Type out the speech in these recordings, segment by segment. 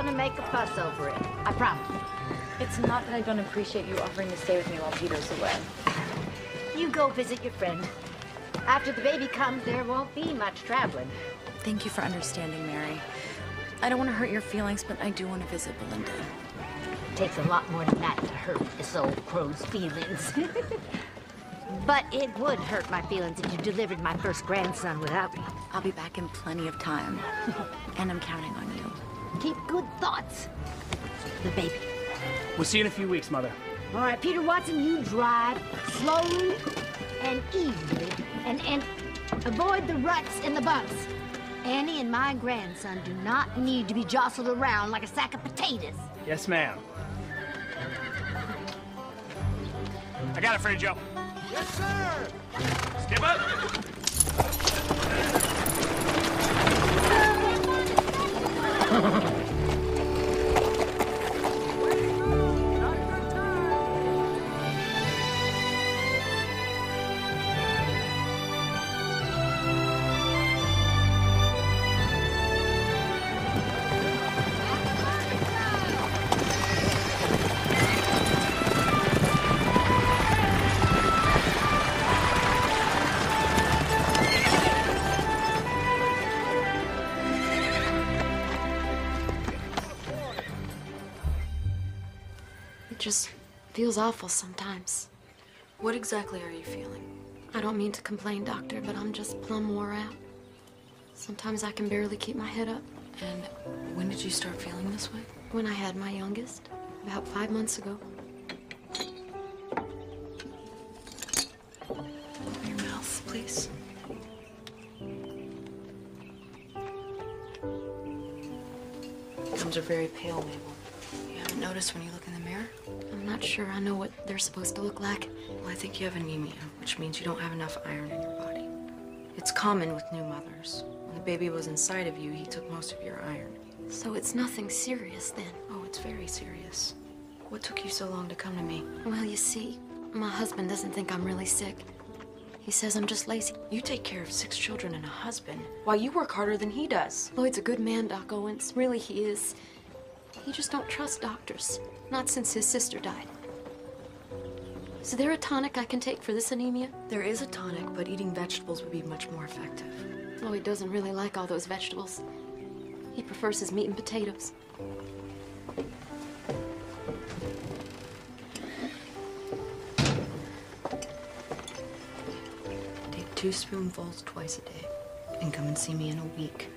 gonna make a fuss over it. I promise. It's not that I don't appreciate you offering to stay with me while Peter's away. You go visit your friend. After the baby comes, there won't be much traveling. Thank you for understanding, Mary. I don't want to hurt your feelings, but I do want to visit Belinda. It takes a lot more than that to hurt this old crow's feelings. But it would hurt my feelings if you delivered my first grandson without me. I'll be back in plenty of time, and I'm counting on you. Keep good thoughts. The baby. We'll see you in a few weeks, Mother. All right, Peter Watson, you drive slowly and easily, and avoid the ruts and the bumps. Annie and my grandson do not need to be jostled around like a sack of potatoes. Yes, ma'am. I got it for you, Joe. Yes, sir! Step up! It just feels awful sometimes. What exactly are you feeling? I don't mean to complain, Doctor, but I'm just plumb wore out. Sometimes I can barely keep my head up. And when did you start feeling this way? When I had my youngest, about 5 months ago. Open your mouth, please. Gums are very pale, Mabel. You haven't noticed when you look in the mirror? I'm not sure I know what they're supposed to look like. Well, I think you have anemia, which means you don't have enough iron in your body. It's common with new mothers. When the baby was inside of you, he took most of your iron. So it's nothing serious then? Oh, it's very serious. What took you so long to come to me? Well, you see, my husband doesn't think I'm really sick. He says I'm just lazy. You take care of 6 children and a husband, while you work harder than he does. Lloyd's a good man, Doc Owens. Really, he is. He just don't trust doctors. Not since his sister died. Is there a tonic I can take for this anemia? There is a tonic, but eating vegetables would be much more effective. Lloyd doesn't really like all those vegetables. He prefers his meat and potatoes. Take 2 spoonfuls twice a day, and come and see me in a week.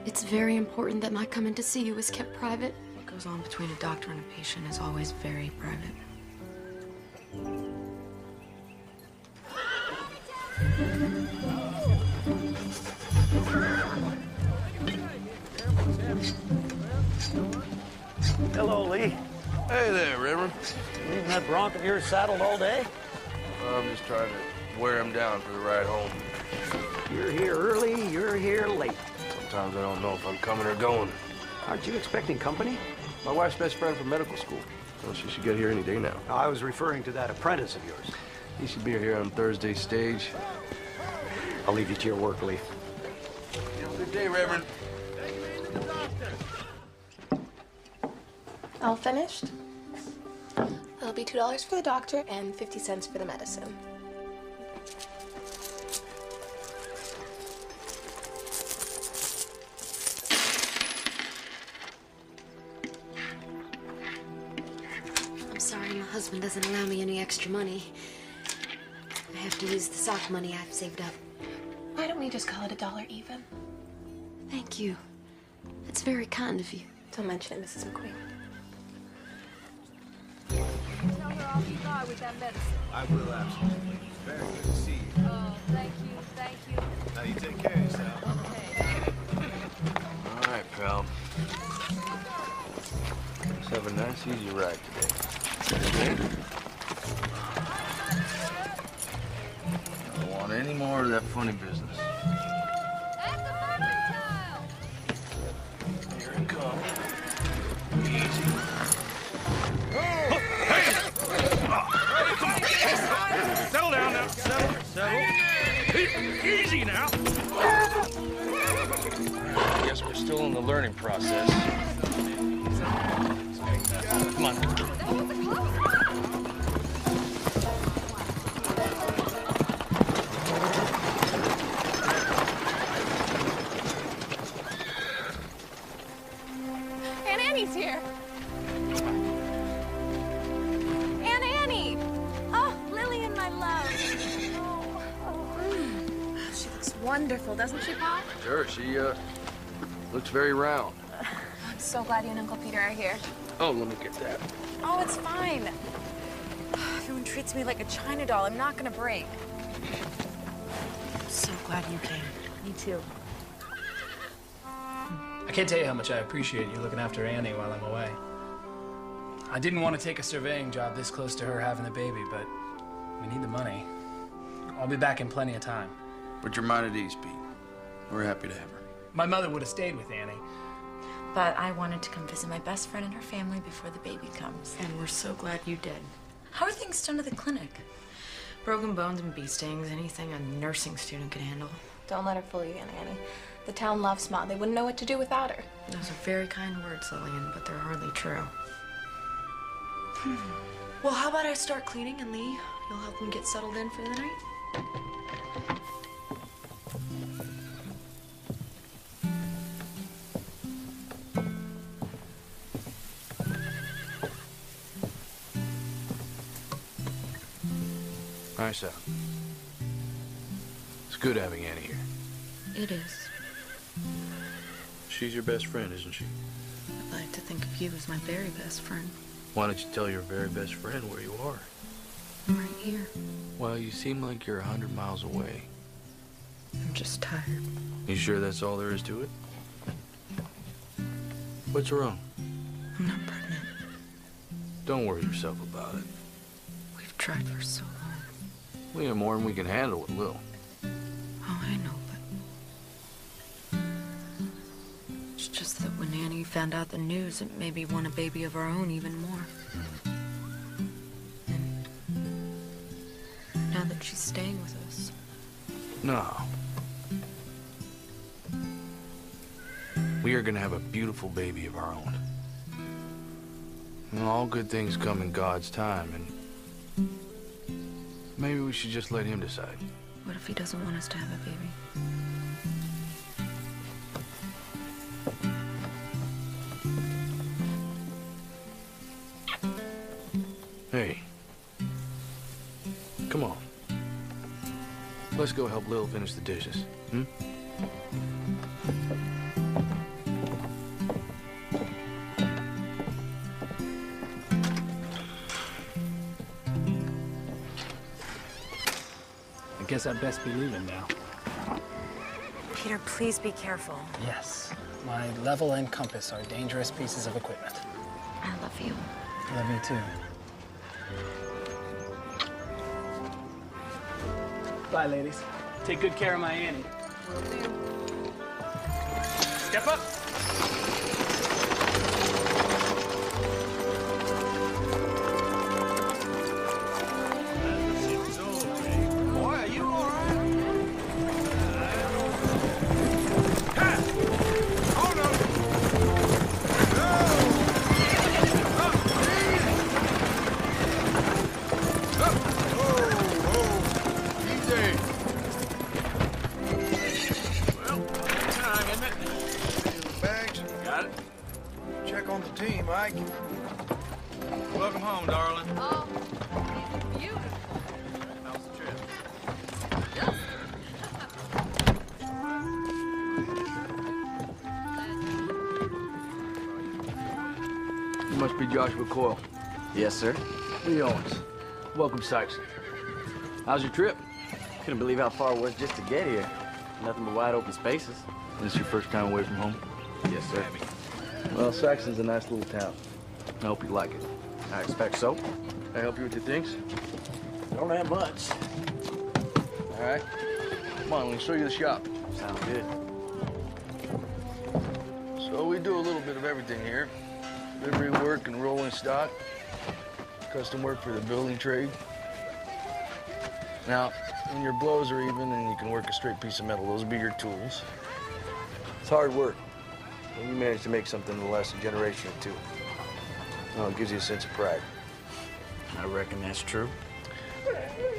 It's very important that my coming to see you is kept private. What goes on between a doctor and a patient is always very private. Hello, Lee. Hey there, Reverend. Leaving that bronc of yours saddled all day? I'm just trying to wear him down for the ride home. You're here early, you're here late. Sometimes I don't know if I'm coming or going. Aren't you expecting company? My wife's best friend from medical school. Well, she should get here any day now. No, I was referring to that apprentice of yours. He should be here on Thursday's stage. I'll leave you to your work, Lee. Have a good day, Reverend. All finished? That'll be $2 for the doctor and 50 cents for the medicine. I'm sorry, my husband doesn't allow me any extra money. I have to use the sock money I've saved up. Why don't we just call it $1 even? Thank you. It's very kind of you. Don't mention it, Mrs. McQueen. Tell her I'll be by with that medicine. I will, absolutely. Very good to see you. Oh, thank you, thank you. Now you take care of yourself. Okay. All right, pal. Let's have a nice, easy ride today. Okay? I don't want any more of that funny business. At the mercantile! Here it comes. Easy. Settle down now. Settle. Easy now. Guess guess we're still in the learning process. Come on. Aunt Annie's here. Aunt Annie! Oh, Lillian, my love. She looks wonderful, doesn't she, Pa? Sure, she, looks very round. I'm so glad you and Uncle Peter are here. Oh, let me get that. Oh, it's fine. Everyone treats me like a China doll. I'm not gonna break. I'm so glad you came. Me too. I can't tell you how much I appreciate you looking after Annie while I'm away. I didn't want to take a surveying job this close to her having a baby, but we need the money. I'll be back in plenty of time. Put your mind at ease, Pete. We're happy to have her. My mother would have stayed with Annie. But I wanted to come visit my best friend and her family before the baby comes. And we're so glad you did. How are things done at the clinic? Broken bones and bee stings, anything a nursing student could handle. Don't let her fool you, Aunt Annie. The town loves Ma. They wouldn't know what to do without her. Those are very kind words, Lillian, but they're hardly true. Well, how about I start cleaning and Lee, you'll help them get settled in for the night? Nice out. It's good having Annie here. It is. She's your best friend, isn't she? I'd like to think of you as my very best friend. Why don't you tell your very best friend where you are? I'm right here. Well, you seem like you're 100 miles away. I'm just tired. You sure that's all there is to it? What's wrong? I'm not pregnant. Don't worry yourself about it. We've tried for so long. We have more than we can handle with Lil. Oh, I know, but... It's just that when Annie found out the news, it made me want a baby of our own even more. And now that she's staying with us... No. We are gonna have a beautiful baby of our own. And all good things come in God's time, and maybe we should just let him decide. What if he doesn't want us to have a baby? Hey. Come on. Let's go help Lil finish the dishes, hmm? I guess I'd best be leaving now. Peter, please be careful. Yes. My level and compass are dangerous pieces of equipment. I love you. Love you too. Bye, ladies. Take good care of my Annie. Step up. Boy, are you all right? Oh, no. Easy. Well, time, isn't it? Bags. Got it? Check on the team, Ike. Welcome home, darling. Oh, beautiful. How's the trip? You must be Joshua Coyle. Yes, sir. Lee Owens. Welcome, Sykes. How's your trip? Couldn't believe how far it was just to get here. Nothing but wide open spaces. This your first time away from home? Yes, sir. Well, Saxon's a nice little town. I hope you like it. I expect so. Can I help you with your things? Don't have much. All right. Come on, let me show you the shop. Sounds good. So we do a little bit of everything here. Livery work and rolling stock. Custom work for the building trade. Now, when your blows are even and you can work a straight piece of metal, those will be your tools. It's hard work. when you manage to make something that lasts a generation or two. Well, it gives you a sense of pride. I reckon that's true.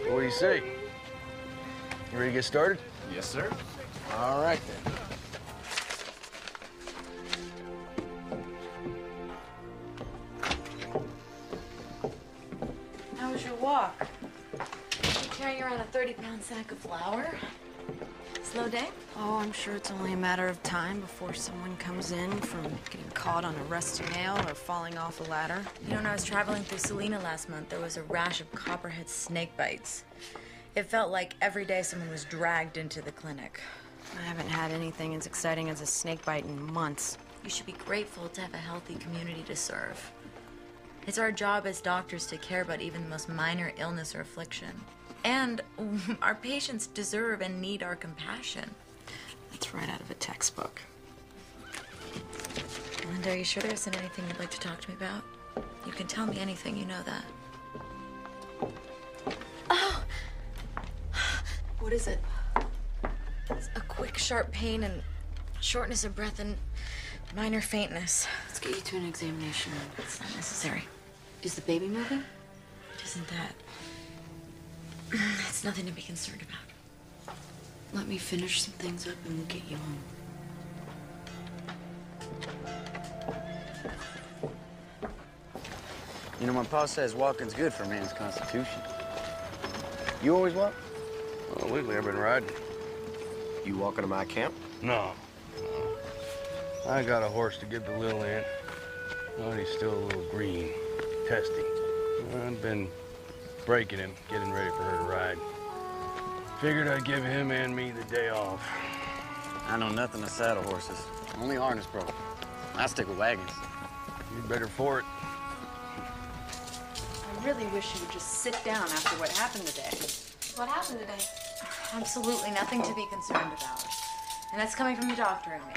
What do you say? You ready to get started? Yes, sir. All right, then. How was your walk? You carrying around a 30-pound sack of flour? Slow day? Oh, I'm sure it's only a matter of time before someone comes in from getting caught on a rusty nail or falling off a ladder. You know, when I was traveling through Salina last month, there was a rash of copperhead snake bites. It felt like every day someone was dragged into the clinic. I haven't had anything as exciting as a snake bite in months. You should be grateful to have a healthy community to serve. It's our job as doctors to care about even the most minor illness or affliction. And our patients deserve and need our compassion. That's right out of a textbook. Belinda, are you sure there isn't anything you'd like to talk to me about? You can tell me anything, you know that. Oh! What is it? It's a quick, sharp pain and shortness of breath and minor faintness. Let's get you to an examination. It's not necessary. Is the baby moving? It isn't that. It's nothing to be concerned about. Let me finish some things up and we'll get you home. You know, my pa says walking's good for a man's constitution. You always walk? Well, lately I've been riding. You walking to my camp? No. I got a horse to give to Lil Aunt. Oh, he's still a little green, testy. I've been breaking him, getting ready for her to ride. Figured I'd give him and me the day off. I know nothing of saddle horses. Only harness broke. I stick with wagons. You're better for it. I really wish you would just sit down after what happened today. What happened today? Absolutely nothing to be concerned about. And that's coming from the doctor and me.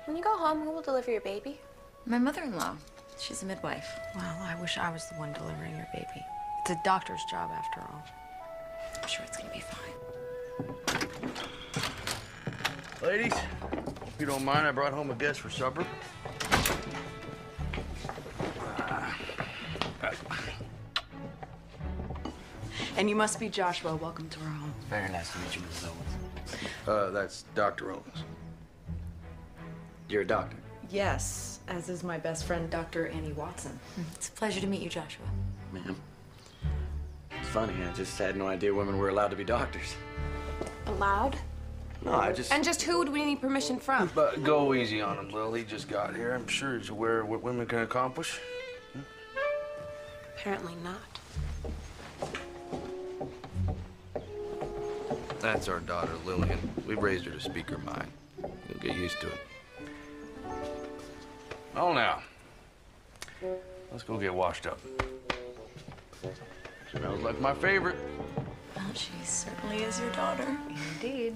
When you go home, who will deliver your baby? My mother-in-law. She's a midwife. Well, I wish I was the one delivering your baby. It's a doctor's job after all. I'm sure it's gonna be fine. Ladies, if you don't mind, I brought home a guest for supper. And you must be Joshua. Welcome to our home. Very nice to meet you, Mrs. Owens. That's Dr. Owens. You're a doctor? Yes, as is my best friend, Dr. Annie Watson. It's a pleasure to meet you, Joshua. Ma'am. It's funny, I just had no idea women were allowed to be doctors. Allowed? No, I just... And just who would we need permission from? But go easy on him, Lil. He just got here. I'm sure he's aware of what women can accomplish. Apparently not. That's our daughter, Lillian. We raised her to speak her mind. You'll get used to it. Oh, now. Let's go get washed up. Smells like my favorite. Well, she certainly is your daughter. Indeed.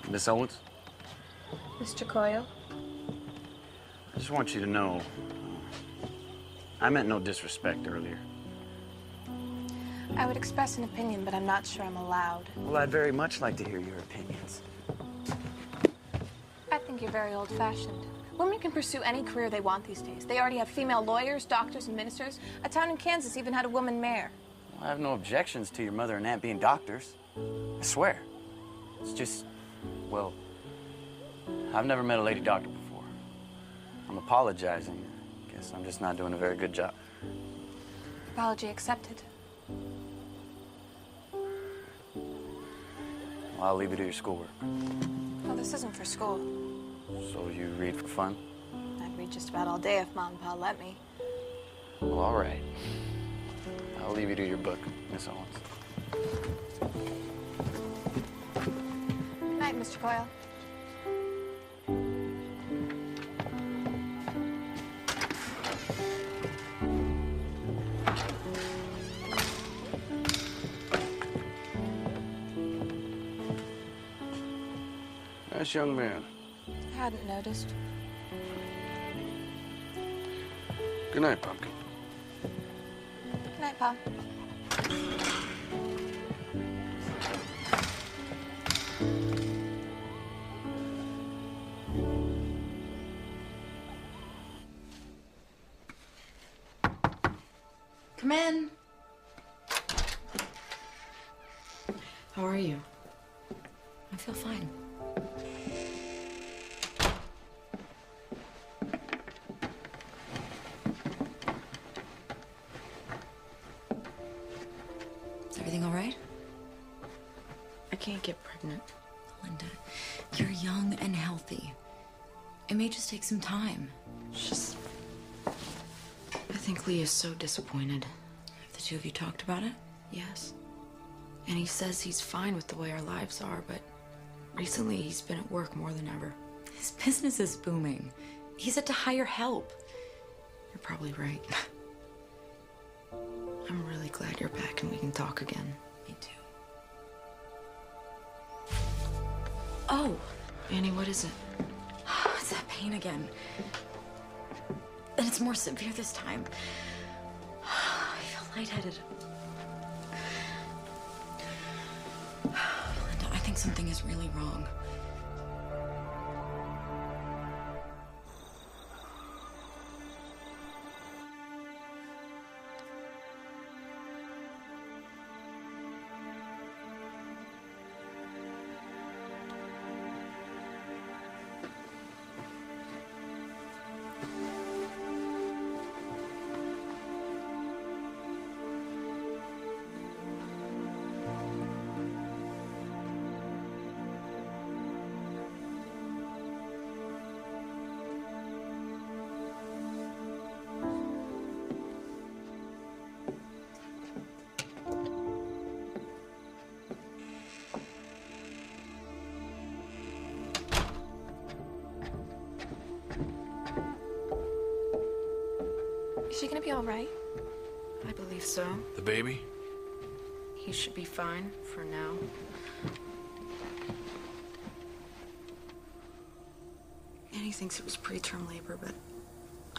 Miss Owens? Mr. Coyle? I just want you to know, I meant no disrespect earlier. I would express an opinion, but I'm not sure I'm allowed. Well, I'd very much like to hear your opinions. I think you're very old-fashioned. Women can pursue any career they want these days. They already have female lawyers, doctors, and ministers. A town in Kansas even had a woman mayor. Well, I have no objections to your mother and aunt being doctors. I swear. It's just, well, I've never met a lady doctor before. I'm apologizing. I guess I'm just not doing a very good job. Apology accepted. Well, I'll leave you to your schoolwork. Well, this isn't for school. So you read for fun? I'd read just about all day if Mom and Pa let me. Well, all right. I'll leave you to your book, Miss Owens. Good night, Mr. Coyle. Nice young man. I hadn't noticed. Good night, Pumpkin. Good night, Pa. Come in. How are you? I feel fine. Is everything all right? I can't get pregnant. Linda, you're young and healthy. It may just take some time. It's just... I think Lee is so disappointed. Have the two of you talked about it? Yes. And he says he's fine with the way our lives are, but recently he's been at work more than ever. His business is booming. He's had to hire help. You're probably right. I'm really glad you're back and we can talk again. Me too. Oh, Annie, what is it? It's that pain again. And it's more severe this time. I feel lightheaded. Belinda, I think something is really wrong. Is she gonna be all right? I believe so. The baby? He should be fine for now. Annie thinks it was preterm labor, but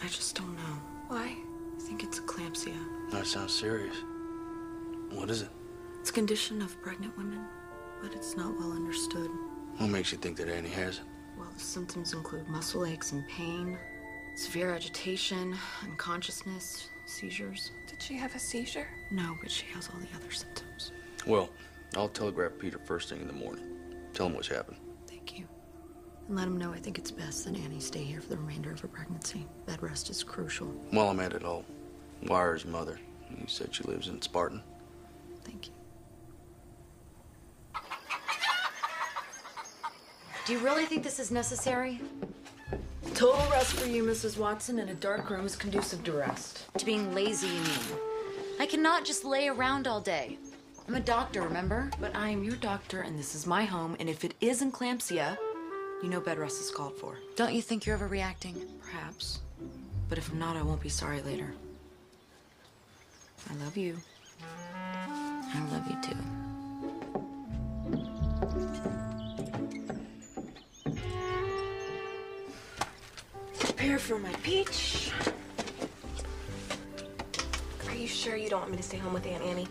I just don't know. Why? I think it's eclampsia. That sounds serious. What is it? It's a condition of pregnant women, but it's not well understood. What makes you think that Annie has it? Well, the symptoms include muscle aches and pain, severe agitation, unconsciousness, seizures. Did she have a seizure? No, but she has all the other symptoms. Well, I'll telegraph Peter first thing in the morning. Tell him what's happened. Thank you. And let him know I think it's best that Annie stay here for the remainder of her pregnancy. Bed rest is crucial. While I'm at it, I'll wire his mother. You said she lives in Spartan. Thank you. Do you really think this is necessary? Total rest for you, Mrs. Watson, and a dark room is conducive to rest. To being lazy, you mean? I cannot just lay around all day. I'm a doctor, remember? But I am your doctor, and this is my home, and if it is eclampsia, you know bed rest is called for. Don't you think you're overreacting? Perhaps. But if I'm not, I won't be sorry later. I love you. I love you too. Prepare for my peach. Are you sure you don't want me to stay home with Aunt Annie?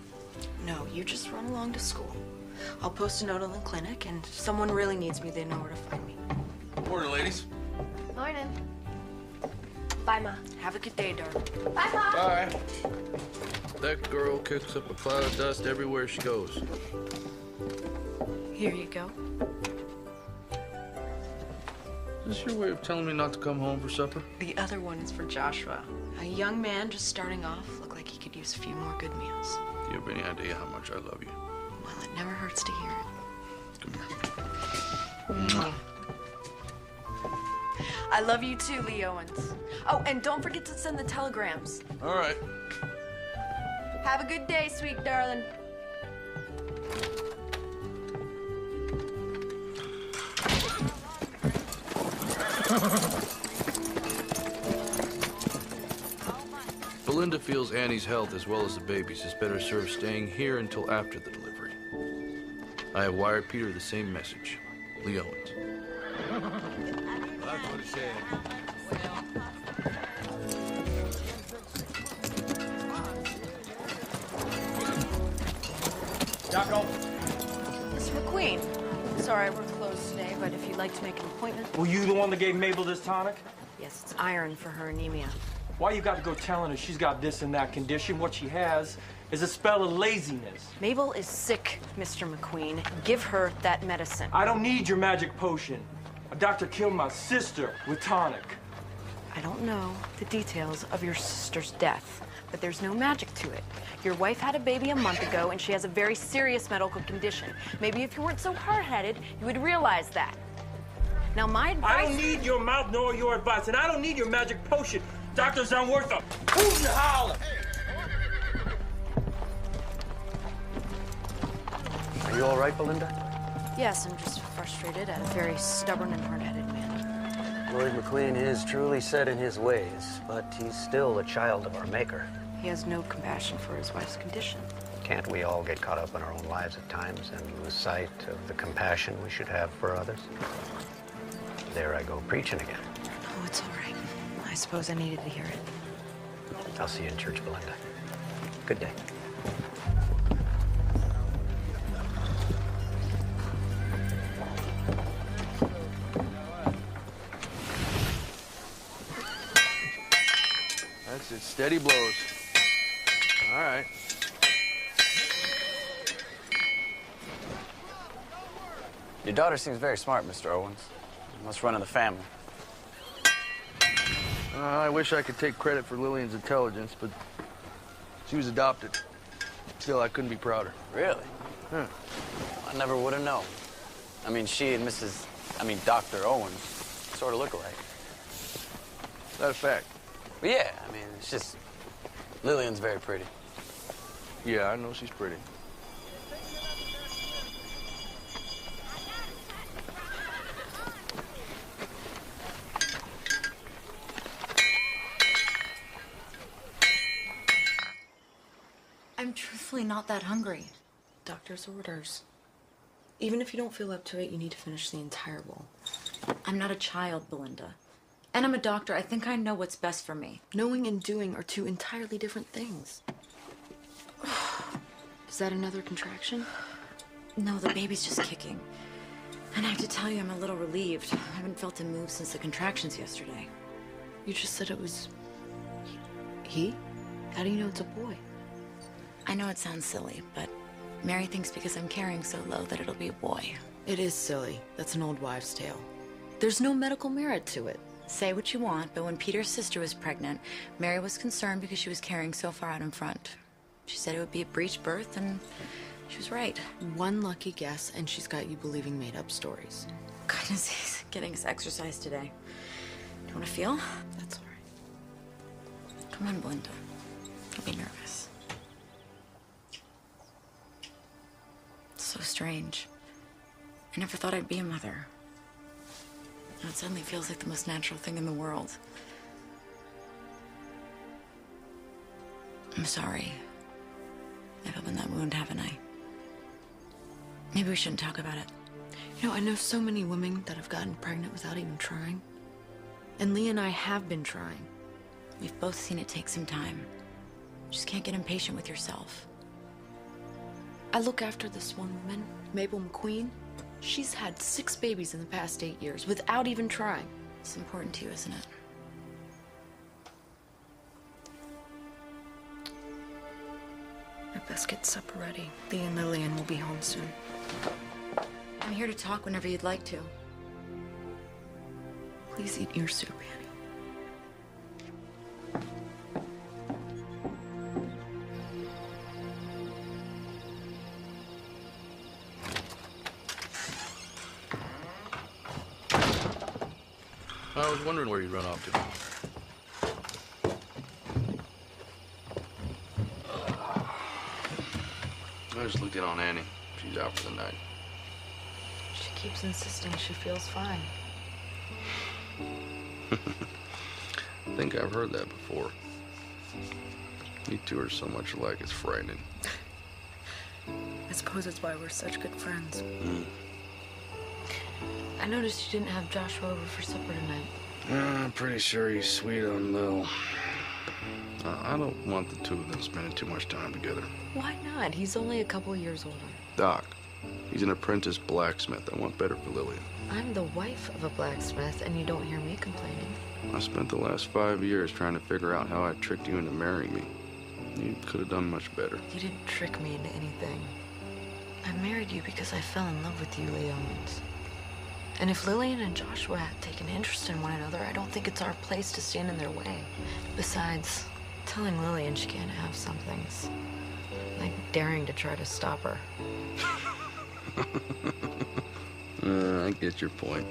No, you just run along to school. I'll post a note on the clinic, and if someone really needs me, they know where to find me. Morning, ladies. Morning. Bye, Ma. Have a good day, darling. Bye, Ma. Bye. That girl kicks up a cloud of dust everywhere she goes. Here you go. Is this your way of telling me not to come home for supper? The other one is for Joshua. A young man just starting off, looked like he could use a few more good meals. Do you have any idea how much I love you? Well, it never hurts to hear it. Come here. I love you too, Lee Owens. Oh, and don't forget to send the telegrams. All right. Have a good day, sweet darling. Belinda feels Annie's health as well as the baby's is better served staying here until after the delivery. I have wired Peter the same message. Lee Owens. That's what he said. Doc Owens. Mr. McQueen. Sorry, we're closed today, but if you'd like to make an appointment. Were you the one that gave Mabel this tonic? Yes, it's iron for her anemia. Why you got to go telling her she's got this and that condition? What she has is a spell of laziness. Mabel is sick, Mr. McQueen. Give her that medicine. I don't need your magic potion. A doctor killed my sister with tonic. I don't know the details of your sister's death, but there's no magic to it. Your wife had a baby a month ago, and she has a very serious medical condition. Maybe if you weren't so hard-headed, you would realize that. Now, my advice... I don't need your mouth nor your advice, and I don't need your magic potion. Doctors aren't worth a hoot and holler. Are you all right, Belinda? Yes, I'm just frustrated at a very stubborn and hard-headed man. Lloyd McQueen is truly set in his ways, but he's still a child of our Maker. He has no compassion for his wife's condition. Can't we all get caught up in our own lives at times and lose sight of the compassion we should have for others? There I go preaching again. Oh, it's all right. I suppose I needed to hear it. I'll see you in church, Belinda. Good day. That's it, steady blows. All right. Your daughter seems very smart, Mr. Owens. Must run in the family. I wish I could take credit for Lillian's intelligence, but she was adopted. Still, I couldn't be prouder. Really? Huh. I never would have known. I mean, she and Dr. Owens sort of look alike. That's a fact. But yeah, I mean, it's just, Lillian's very pretty. Yeah, I know she's pretty. I'm truthfully not that hungry. Doctor's orders. Even if you don't feel up to it, you need to finish the entire bowl. I'm not a child, Belinda. And I'm a doctor. I think I know what's best for me. Knowing and doing are two entirely different things. Is that another contraction? No, the baby's just kicking. And I have to tell you, I'm a little relieved. I haven't felt him move since the contractions yesterday. You just said it was... he? How do you know it's a boy? I know it sounds silly, but Mary thinks because I'm carrying so low that it'll be a boy. It is silly. That's an old wives' tale. There's no medical merit to it. Say what you want, but when Peter's sister was pregnant, Mary was concerned because she was carrying so far out in front. She said it would be a breech birth, and she was right. One lucky guess, and she's got you believing made-up stories. Goodness, he's getting his exercise today. Do you want to feel? That's all right. Come on, Belinda. Don't be nervous. It's so strange. I never thought I'd be a mother. Now it suddenly feels like the most natural thing in the world. I'm sorry. I've opened that wound, haven't I? Maybe we shouldn't talk about it. You know, I know so many women that have gotten pregnant without even trying. And Lee and I have been trying. We've both seen it take some time. Just can't get impatient with yourself. I look after this one woman, Mabel McQueen. She's had 6 babies in the past 8 years without even trying. It's important to you, isn't it? I best get supper ready. Lee and Lillian will be home soon. I'm here to talk whenever you'd like to. Please eat your soup, Annie. I was wondering where you'd run off to. I just looked in on Annie. She's out for the night. She keeps insisting she feels fine. I think I've heard that before. You two are so much alike, it's frightening. I suppose it's why we're such good friends. Mm. I noticed you didn't have Joshua over for supper tonight. I'm pretty sure he's sweet on Lil. I don't want the two of them spending too much time together. Why not? He's only a couple years older. Doc, he's an apprentice blacksmith. I want better for Lillian. I'm the wife of a blacksmith, and you don't hear me complaining. I spent the last 5 years trying to figure out how I tricked you into marrying me. You could have done much better. You didn't trick me into anything. I married you because I fell in love with you, Lee Owens. And if Lillian and Joshua had taken interest in one another, I don't think it's our place to stand in their way. Besides, telling Lillian she can't have some things, like daring to try to stop her. I get your point.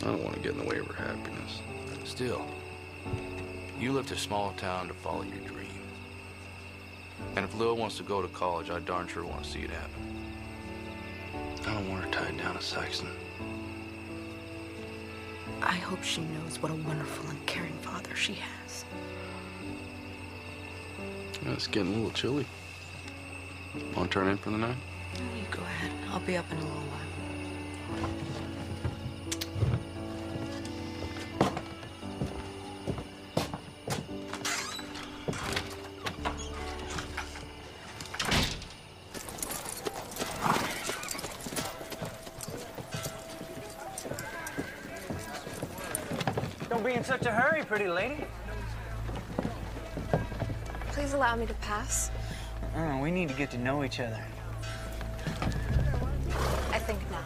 I don't want to get in the way of her happiness. Still, you left a small town to follow your dream. And if Lil wants to go to college, I darn sure want to see it happen. I don't want her tied down to Saxon. I hope she knows what a wonderful and caring father she has. Yeah, it's getting a little chilly. Want to turn in for the night? You go ahead. I'll be up in a little while. Don't be in such a hurry, pretty lady. Please allow me to pass. Oh, we need to get to know each other. I think not.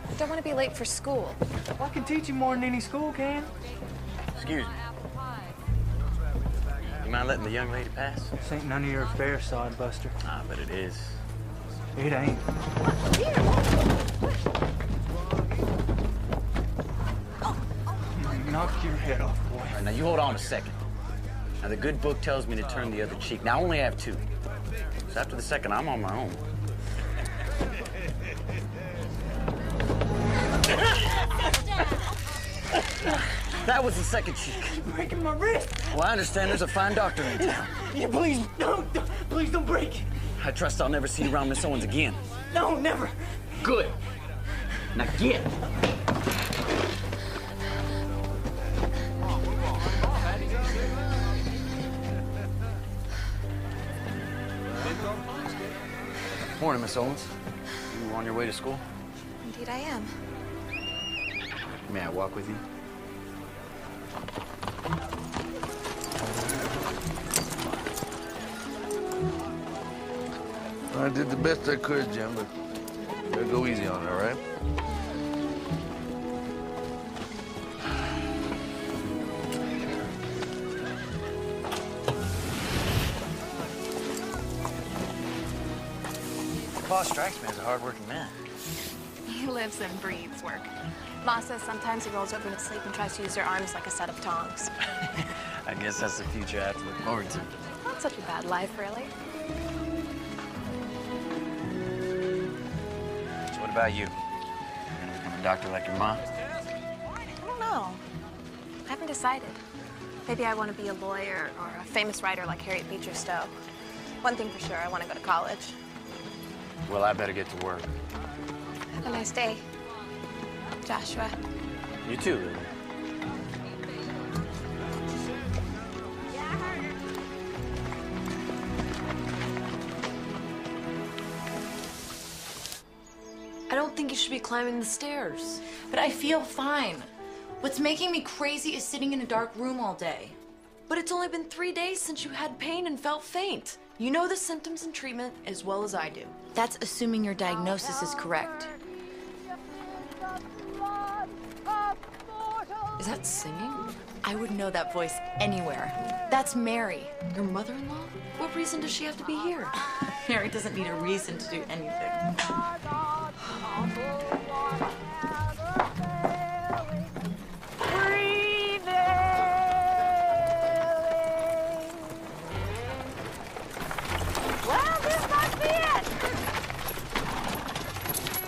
I don't want to be late for school. Well, I can teach you more than any school can. Excuse me. You mind letting the young lady pass? This ain't none of your affair, sodbuster. Ah, but it is. It ain't. Knock your head off, boy. All right, now you hold on a second. Now the good book tells me to turn the other cheek. Now I only have two. So after the second, I'm on my own. That was the second cheek. You're breaking my wrist. Well, I understand there's a fine doctor in town. Yeah, please don't break it. I trust I'll never see you around Miss Owens again. No, never. Good. Now get. Morning, Miss Owens. You on your way to school? Indeed I am. May I walk with you? I did the best I could, Jim, but you better go easy on her, all right? Boss strikes me as a hard-working man. He lives and breathes work. Boss says sometimes he rolls over in his sleep and tries to use their arms like a set of tongs. I guess that's the future I have to look forward to. Not such a bad life, really. So what about you? You gonna become a doctor like your mom? I don't know. I haven't decided. Maybe I want to be a lawyer or a famous writer like Harriet Beecher Stowe. One thing for sure, I want to go to college. Well, I better get to work. Have a nice day, Joshua. You too, Lily. I don't think you should be climbing the stairs. But I feel fine. What's making me crazy is sitting in a dark room all day. But it's only been 3 days since you had pain and felt faint. You know the symptoms and treatment as well as I do. That's assuming your diagnosis is correct. Is that singing? I would know that voice anywhere. That's Mary. Your mother-in-law? What reason does she have to be here? Mary doesn't need a reason to do anything. Well, this must be it.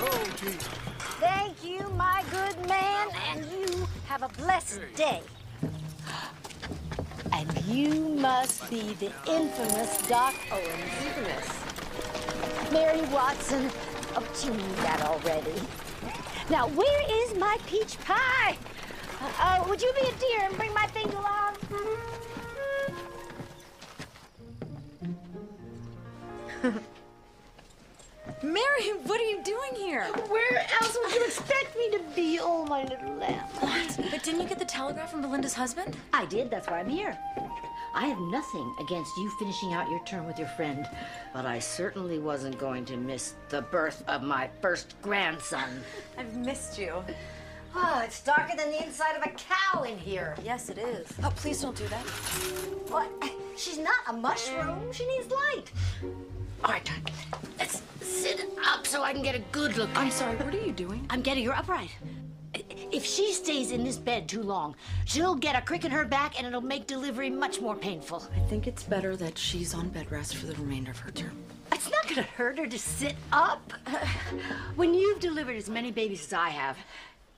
Oh, gee. Thank you, my good man, and you have a blessed day. And you must be the infamous Doc Owens. Infamous? Mary Watson. Oh, you knew that already. Now, where is my peach pie? Would you be a dear and bring my things along? Mary, what are you doing here? Where else would you expect me to be? Oh, my little lamb. What? But didn't you get the telegram from Belinda's husband? I did. That's why I'm here. I have nothing against you finishing out your term with your friend, but I certainly wasn't going to miss the birth of my first grandson. I've missed you. Oh, it's darker than the inside of a cow in here. Yes, it is. Oh, please don't do that. What? She's not a mushroom. She needs light. All right, let's sit up so I can get a good look. I'm sorry, what are you doing? I'm getting her upright. If she stays in this bed too long, she'll get a crick in her back and it'll make delivery much more painful. I think it's better that she's on bed rest for the remainder of her term. It's not gonna hurt her to sit up. When you've delivered as many babies as I have,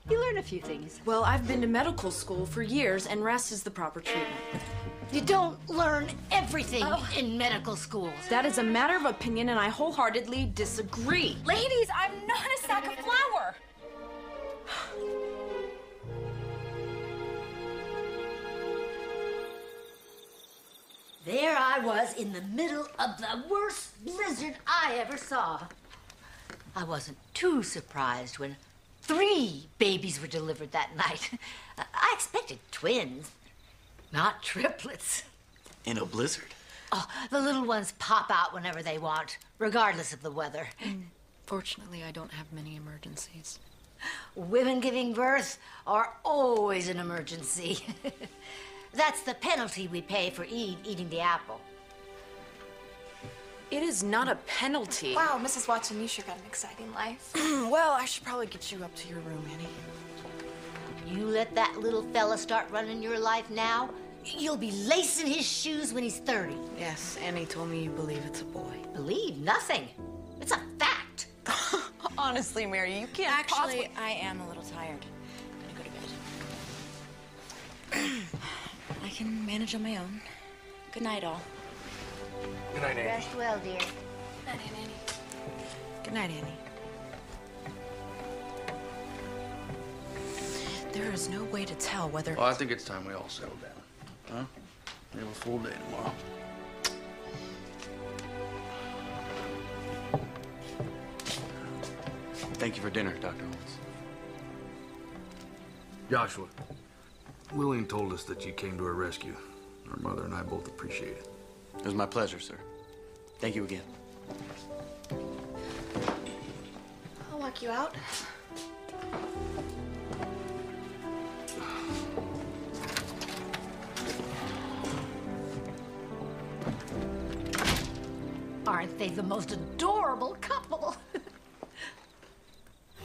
you learn a few things. Well, I've been to medical school for years, and rest is the proper treatment. You don't learn everything in medical school. That is a matter of opinion, and I wholeheartedly disagree. Ladies, I'm not a sack of flour. There I was in the middle of the worst blizzard I ever saw. I wasn't too surprised when 3 babies were delivered that night. I expected twins, not triplets. In a blizzard? Oh, the little ones pop out whenever they want, regardless of the weather. Fortunately, I don't have many emergencies. Women giving birth are always an emergency. That's the penalty we pay for Eve eating the apple. It is not a penalty. Wow, Mrs. Watson, you sure got an exciting life. Well, I should probably get you up to your room, Annie. You let that little fella start running your life now, you'll be lacing his shoes when he's 30. Yes, Annie told me you believe it's a boy. Believe nothing. It's a fact. Honestly, Mary, you can't Actually, I am a little tired. I'm gonna go to bed. I can manage on my own. Good night, all. Good night, Annie. Rest well, dear. Night, Annie. Good night, Annie. There is no way to tell whether... Well, I think it's time we all settle down. Huh? We have a full day tomorrow. Thank you for dinner, Dr. Owens. Joshua, Lillian told us that you came to her rescue. Our mother and I both appreciate it. It was my pleasure, sir. Thank you again. I'll walk you out. Aren't they the most adorable couple?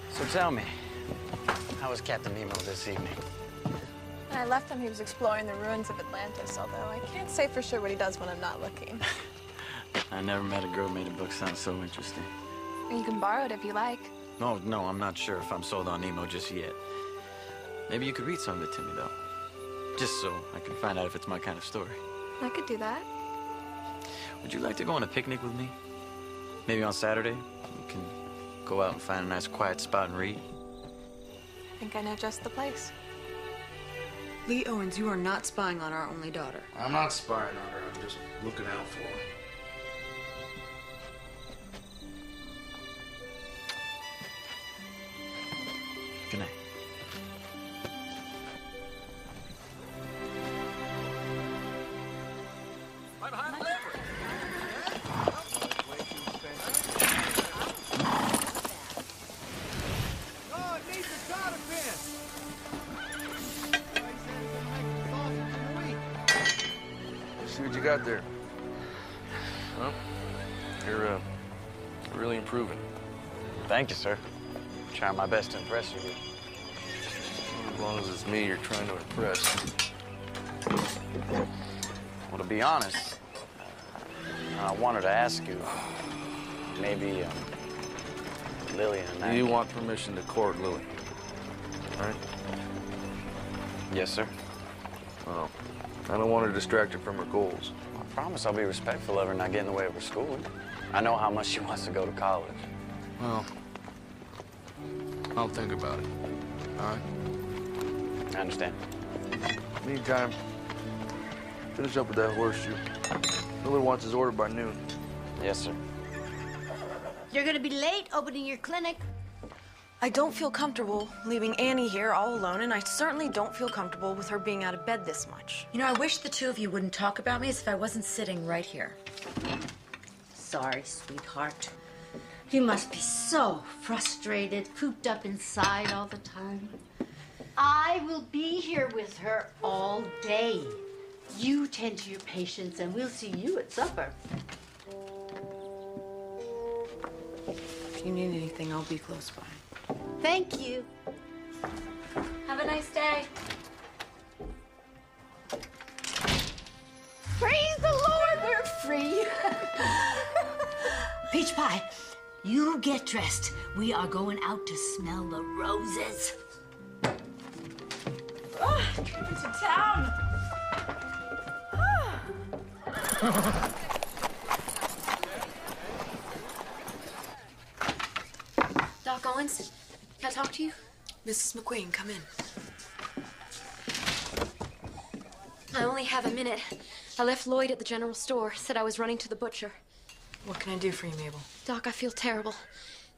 So tell me, how was Captain Nemo this evening? When I left him, he was exploring the ruins of Atlantis, although I can't say for sure what he does when I'm not looking. I never met a girl who made a book sound so interesting. You can borrow it if you like. No, I'm not sure if I'm sold on Nemo just yet. Maybe you could read some of it to me, though. Just so I can find out if it's my kind of story. I could do that. Would you like to go on a picnic with me? Maybe on Saturday? We can go out and find a nice quiet spot and read. I think I know just the place. Lee Owens, you are not spying on our only daughter. I'm not spying on her. I'm just looking out for her. Good night. See what you got there. Well, you're really improving. Thank you, sir. Trying my best to impress you. As long as it's me you're trying to impress. Well, to be honest, I wanted to ask you, maybe Lillian and I... You want permission to court Lily, right? Yes, sir. Well, I don't want to distract her from her goals. I promise I'll be respectful of her and not get in the way of her schooling. I know how much she wants to go to college. Well, I'll think about it, all right? I understand. Meantime, finish up with that horseshoe. Miller wants his order by noon. Yes, sir. You're gonna be late opening your clinic. I don't feel comfortable leaving Annie here all alone, and I certainly don't feel comfortable with her being out of bed this much. You know, I wish the two of you wouldn't talk about me as if I wasn't sitting right here. Sorry, sweetheart. You must be so frustrated, cooped up inside all the time. I will be here with her all day. You tend to your patients, and we'll see you at supper. If you need anything, I'll be close by. Thank you. Have a nice day. Praise the Lord, we're free. Peach pie, you get dressed. We are going out to smell the roses. Oh, trip into town. Doc Owens, can I talk to you? Mrs. McQueen, come in. I only have a minute. I left Lloyd at the general store, said I was running to the butcher. What can I do for you, Mabel? Doc, I feel terrible.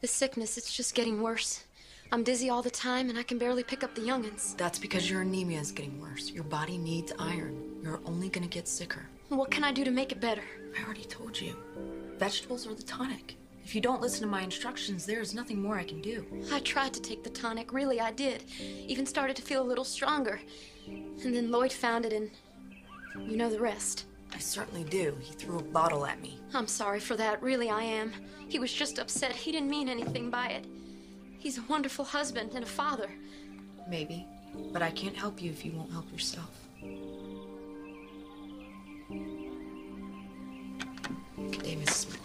This sickness, it's just getting worse. I'm dizzy all the time, and I can barely pick up the young'uns. That's because your anemia is getting worse. Your body needs iron. You're only gonna get sicker. What can I do to make it better? I already told you. Vegetables are the tonic. If you don't listen to my instructions, there is nothing more I can do. I tried to take the tonic, really I did. Even started to feel a little stronger. And then Lloyd found it, and you know the rest. I certainly do. He threw a bottle at me. I'm sorry for that, really I am. He was just upset. He didn't mean anything by it. He's a wonderful husband and a father. Maybe, but I can't help you if you won't help yourself. Good day, Mrs. McQueen.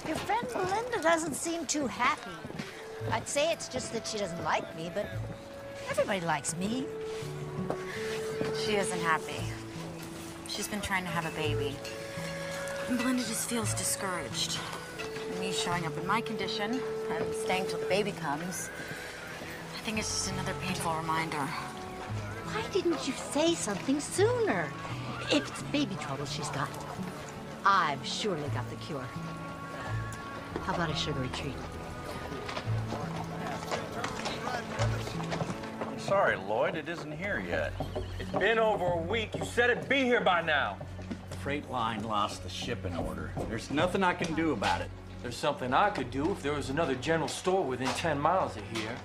Your friend Belinda doesn't seem too happy. I'd say it's just that she doesn't like me, but everybody likes me. She isn't happy. She's been trying to have a baby. And Belinda just feels discouraged. Me showing up in my condition and staying till the baby comes, I think it's just another painful reminder. Why didn't you say something sooner? If it's baby trouble she's got, I've surely got the cure. How about a sugary treat? I'm sorry, Lloyd, it isn't here yet. It's been over a week. You said it'd be here by now. The freight line lost the shipping order. There's nothing I can do about it. There's something I could do if there was another general store within 10 miles of here.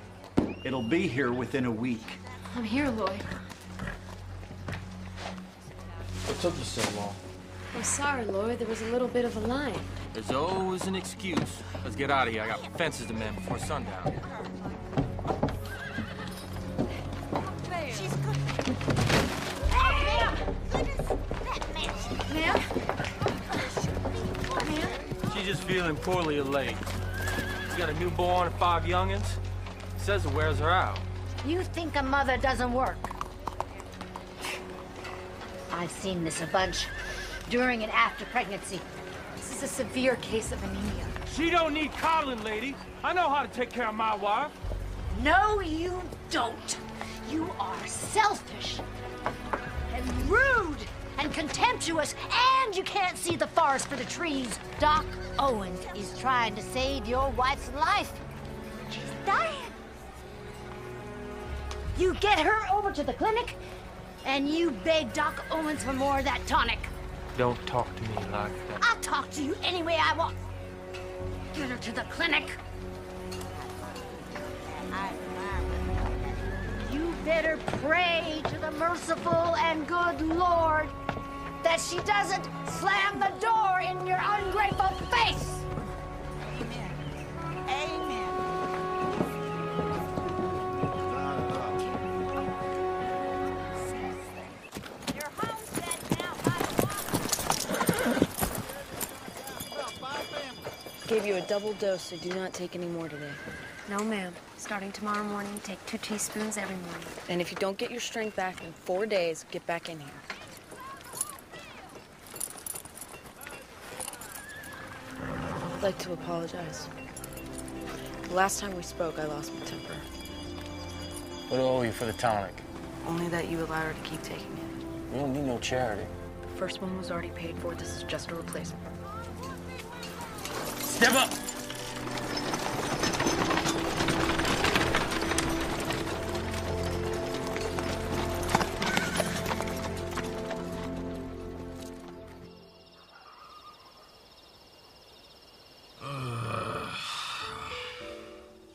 It'll be here within a week. I'm here, Lloyd. What took you so long? I'm sorry, Lloyd. There was a little bit of a line. There's always an excuse. Let's get out of here. I got fences to mend before sundown. She's good. Ma'am! Ma'am? Ma'am? She's just feeling poorly elated. She's got a newborn and 5 youngins. Says it wears her out. You think a mother doesn't work? I've seen this a bunch. During and after pregnancy. This is a severe case of anemia. She don't need coddling, lady. I know how to take care of my wife. No, you don't. You are selfish and rude and contemptuous, and you can't see the forest for the trees. Doc Owens is trying to save your wife's life. She's dying. You get her over to the clinic, and you beg Doc Owens for more of that tonic. Don't talk to me like that. I'll talk to you any way I want. Get her to the clinic. You better pray to the merciful and good Lord that she doesn't slam the door in your ungrateful face. Amen. Amen. Gave you a double dose, so do not take any more today. No, ma'am. Starting tomorrow morning, take 2 teaspoons every morning. And if you don't get your strength back in 4 days, get back in here. I'd like to apologize. The last time we spoke, I lost my temper. What do I owe you for the tonic? Only that you allowed her to keep taking it. We don't need no charity. The first one was already paid for. This is just a replacement. Step up!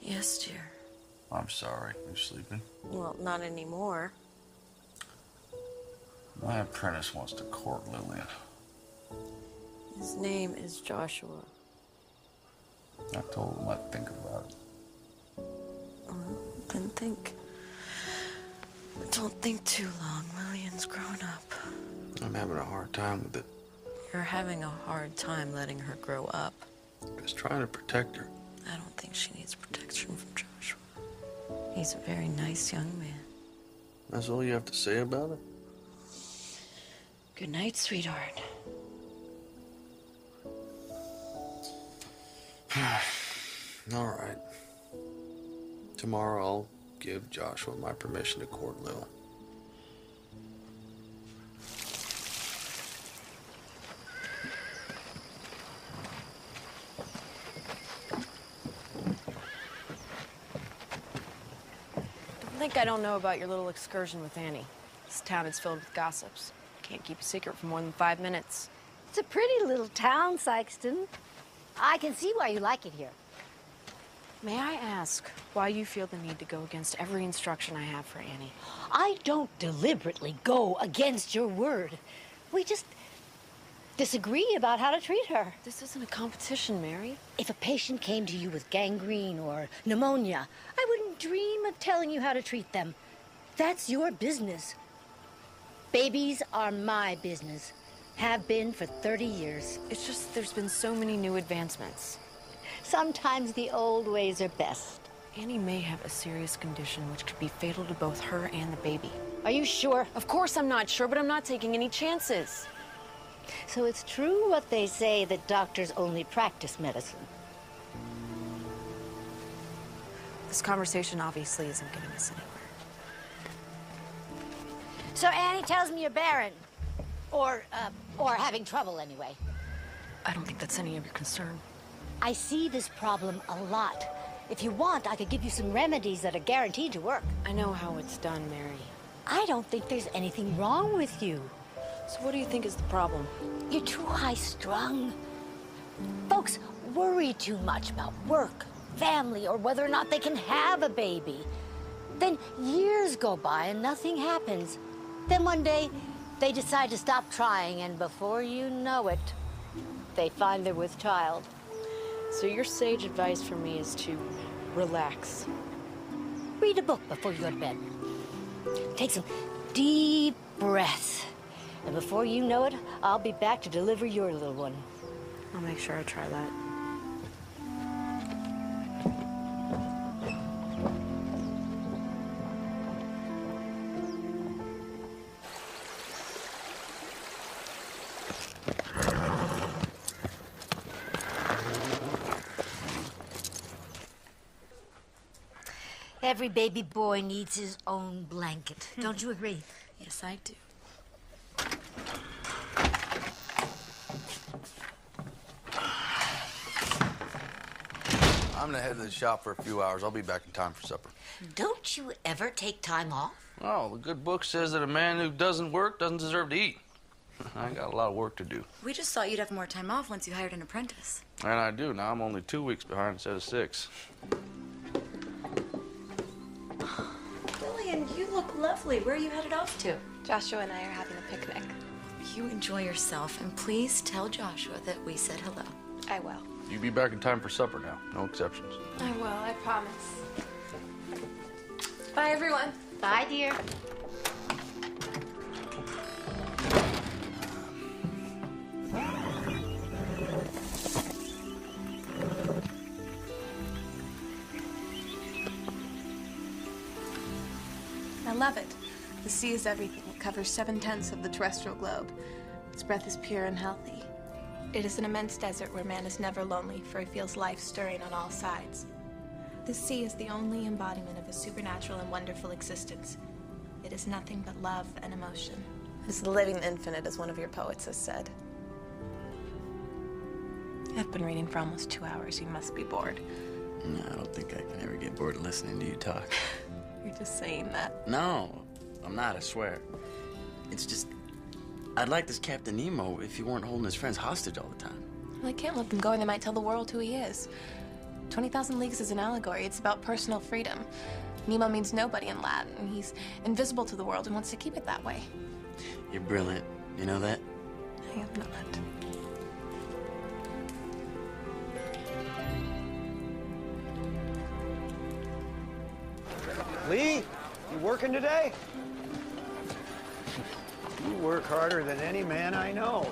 Yes, dear. I'm sorry. You sleeping? Well, not anymore. My apprentice wants to court Lillian. His name is Joshua. I told him I'd think about it. Then think. Don't think too long. Lillian's grown up. I'm having a hard time with it. You're having a hard time letting her grow up. Just trying to protect her. I don't think she needs protection from Joshua. He's a very nice young man. That's all you have to say about it? Good night, sweetheart. All right. Tomorrow I'll give Joshua my permission to court Lil. I don't know about your little excursion with Annie. This town is filled with gossips. Can't keep a secret for more than 5 minutes. It's a pretty little town, Sykeston. I can see why you like it here. May I ask why you feel the need to go against every instruction I have for Annie? I don't deliberately go against your word. We just disagree about how to treat her. This isn't a competition, Mary. If a patient came to you with gangrene or pneumonia, I wouldn't dream of telling you how to treat them. That's your business. Babies are my business. Have been for 30 years. It's just there's been so many new advancements. Sometimes the old ways are best. Annie may have a serious condition which could be fatal to both her and the baby. Are you sure? Of course I'm not sure, but I'm not taking any chances. So it's true what they say that doctors only practice medicine. This conversation obviously isn't getting us anywhere. So Annie tells me you're barren. Or having trouble anyway. I don't think that's any of your concern. I see this problem a lot. If you want, I could give you some remedies that are guaranteed to work. I know how it's done, Mary. I don't think there's anything wrong with you. So what do you think is the problem? You're too high-strung. Folks worry too much about work, family, or whether or not they can have a baby. Then years go by and nothing happens. Then one day, they decide to stop trying, and before you know it, they find they're with child. So your sage advice for me is to relax. Read a book before you go to bed. Take some deep breaths. And before you know it, I'll be back to deliver your little one. I'll make sure I try that. Every baby boy needs his own blanket. Don't you agree? Yes, I do. I'm gonna head to the shop for a few hours. I'll be back in time for supper. Don't you ever take time off? Oh, the good book says that a man who doesn't work doesn't deserve to eat. I got a lot of work to do. We just thought you'd have more time off once you hired an apprentice. And I do. Now I'm only 2 weeks behind instead of 6. Lillian, you look lovely. Where are you headed off to? Joshua and I are having a picnic. You enjoy yourself, and please tell Joshua that we said hello. I will. You be back in time for supper now. No exceptions. I will, I promise. Bye, everyone. Bye, dear. I love it. The sea is everything. It covers 7/10 of the terrestrial globe. Its breath is pure and healthy. It is an immense desert where man is never lonely, for he feels life stirring on all sides. The sea is the only embodiment of a supernatural and wonderful existence. It is nothing but love and emotion. It is the living infinite, as one of your poets has said. I've been reading for almost 2 hours. You must be bored. No, I don't think I can ever get bored of listening to you talk. You're just saying that. No, I'm not, I swear. It's just, I'd like this Captain Nemo if he weren't holding his friends hostage all the time. Well, I can't let them go, and they might tell the world who he is. 20,000 Leagues is an allegory. It's about personal freedom. Nemo means nobody in Latin. He's invisible to the world and wants to keep it that way. You're brilliant. You know that? I am not. Lee, you working today? You work harder than any man I know.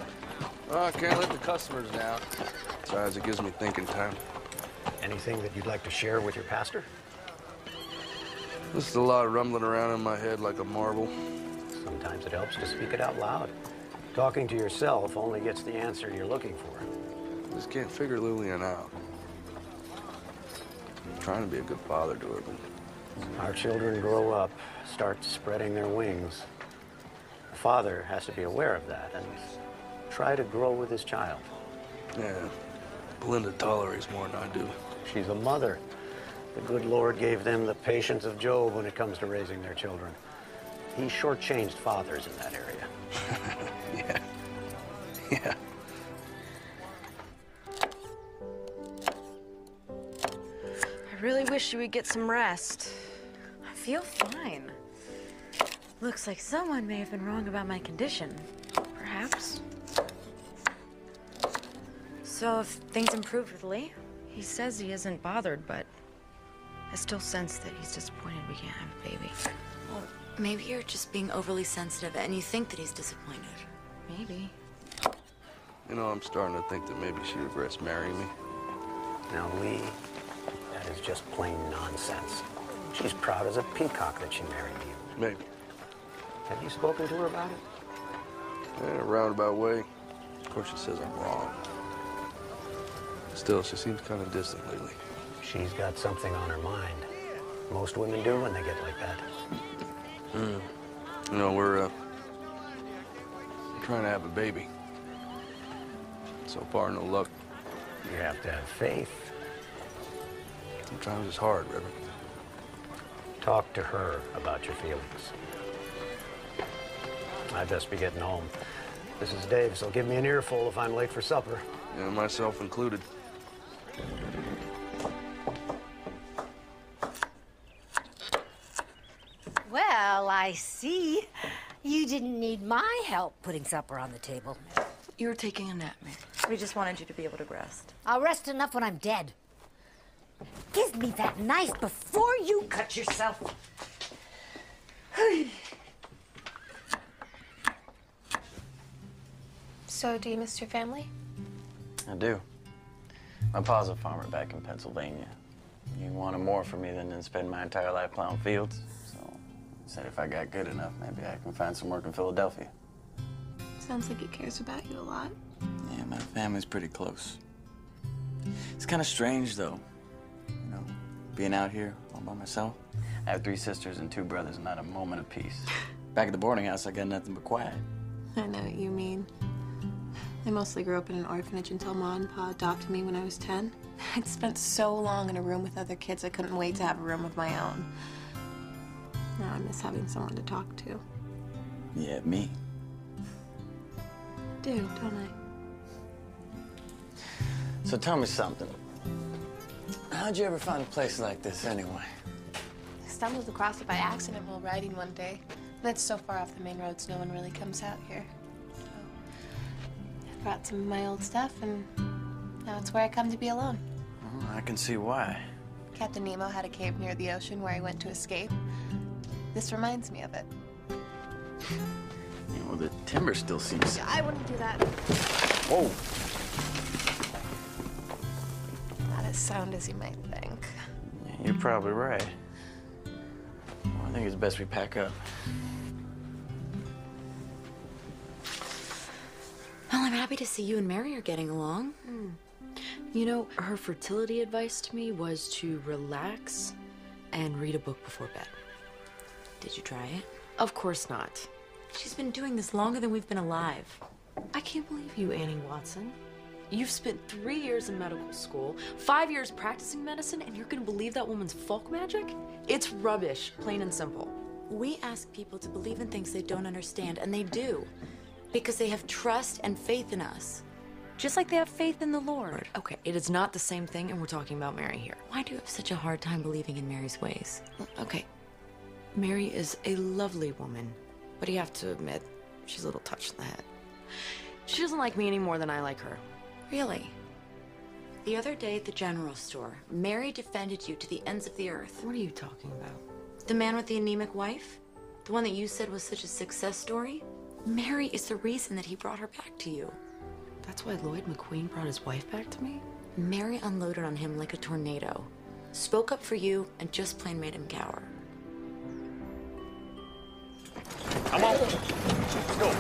Well, I can't let the customers down. Besides, it gives me thinking time. Anything that you'd like to share with your pastor? Just a lot rumbling around in my head like a marble. Sometimes it helps to speak it out loud. Talking to yourself only gets the answer you're looking for. Just can't figure Lillian out. I'm trying to be a good father to her, but... Our children grow up, start spreading their wings. The father has to be aware of that and try to grow with his child. Yeah, Belinda tolerates more than I do. She's a mother. The good Lord gave them the patience of Job when it comes to raising their children. He shortchanged fathers in that area. Yeah. I really wish you would get some rest. I feel fine. Looks like someone may have been wrong about my condition. Perhaps. So if things improved with Lee? He says he isn't bothered, but I still sense that he's disappointed we can't have a baby. Well, maybe you're just being overly sensitive and you think that he's disappointed. Maybe. You know, I'm starting to think that maybe she regrets marrying me. Now, Lee, that is just plain nonsense. She's proud as a peacock that she married you. Maybe. Have you spoken to her about it? In a roundabout way. Of course, she says I'm wrong. Still, she seems kind of distant lately. She's got something on her mind. Most women do when they get like that. You know, we're trying to have a baby. So far, no luck. You have to have faith. Sometimes it's hard, Reverend. Talk to her about your feelings. I'd best be getting home. This is Dave, so give me an earful if I'm late for supper. Yeah, myself included. Well, I see. You didn't need my help putting supper on the table. You were taking a nap, Mary. We just wanted you to be able to rest. I'll rest enough when I'm dead. Give me that knife before you cut yourself. So, do you miss your family? I do. My pa's a farmer back in Pennsylvania. He wanted more from me than to spend my entire life plowing fields. So I said if I got good enough, maybe I can find some work in Philadelphia. Sounds like he cares about you a lot. Yeah, my family's pretty close. It's kind of strange, though. You know, being out here all by myself. I have 3 sisters and 2 brothers, not a moment of peace. Back at the boarding house, I got nothing but quiet. I know what you mean. I mostly grew up in an orphanage until Ma and Pa adopted me when I was 10. I'd spent so long in a room with other kids, I couldn't wait to have a room of my own. Now I miss having someone to talk to. Yeah, me. I do, don't I? So tell me something. How'd you ever find a place like this, anyway? I stumbled across it by accident while riding one day. And it's so far off the main roads, no one really comes out here. So I brought some of my old stuff, and now it's where I come to be alone. Oh, I can see why. Captain Nemo had a cave near the ocean where he went to escape. This reminds me of it. Yeah, well, the timber still seems... I wouldn't do that. Whoa! Not as sound as you might think. Yeah, you're probably right. Well, I think it's best we pack up. Well, I'm happy happy to see you and Mary are getting along. You know, her fertility advice to me was to relax and read a book before bed. Did you try it? Of course not. She's been doing this longer than we've been alive. I can't believe you, Annie Watson. You've spent 3 years in medical school, 5 years practicing medicine, and you're gonna believe that woman's folk magic? It's rubbish, plain and simple. We ask people to believe in things they don't understand, and they do. Because they have trust and faith in us. Just like they have faith in the Lord. Okay, it is not the same thing, and we're talking about Mary here. Why do you have such a hard time believing in Mary's ways? Okay, Mary is a lovely woman, but you have to admit, she's a little touched in the head. She doesn't like me any more than I like her. Really? The other day at the general store, Mary defended you to the ends of the earth. What are you talking about? The man with the anemic wife? The one that you said was such a success story? Mary is the reason that he brought her back to you. That's why Lloyd McQueen brought his wife back to me? Mary unloaded on him like a tornado, spoke up for you, and just plain made him cower. Come on. Let's go.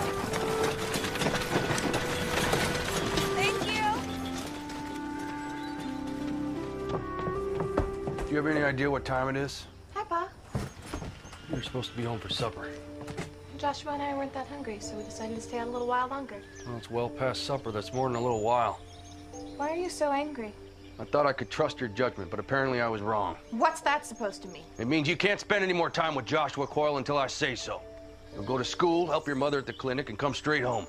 Thank you. Do you have any idea what time it is? Hi, Pa. You're supposed to be home for supper. Joshua and I weren't that hungry, so we decided to stay out a little while longer. Well, it's well past supper. That's more than a little while. Why are you so angry? I thought I could trust your judgment, but apparently I was wrong. What's that supposed to mean? It means you can't spend any more time with Joshua Coyle until I say so. You'll go to school, help your mother at the clinic, and come straight home.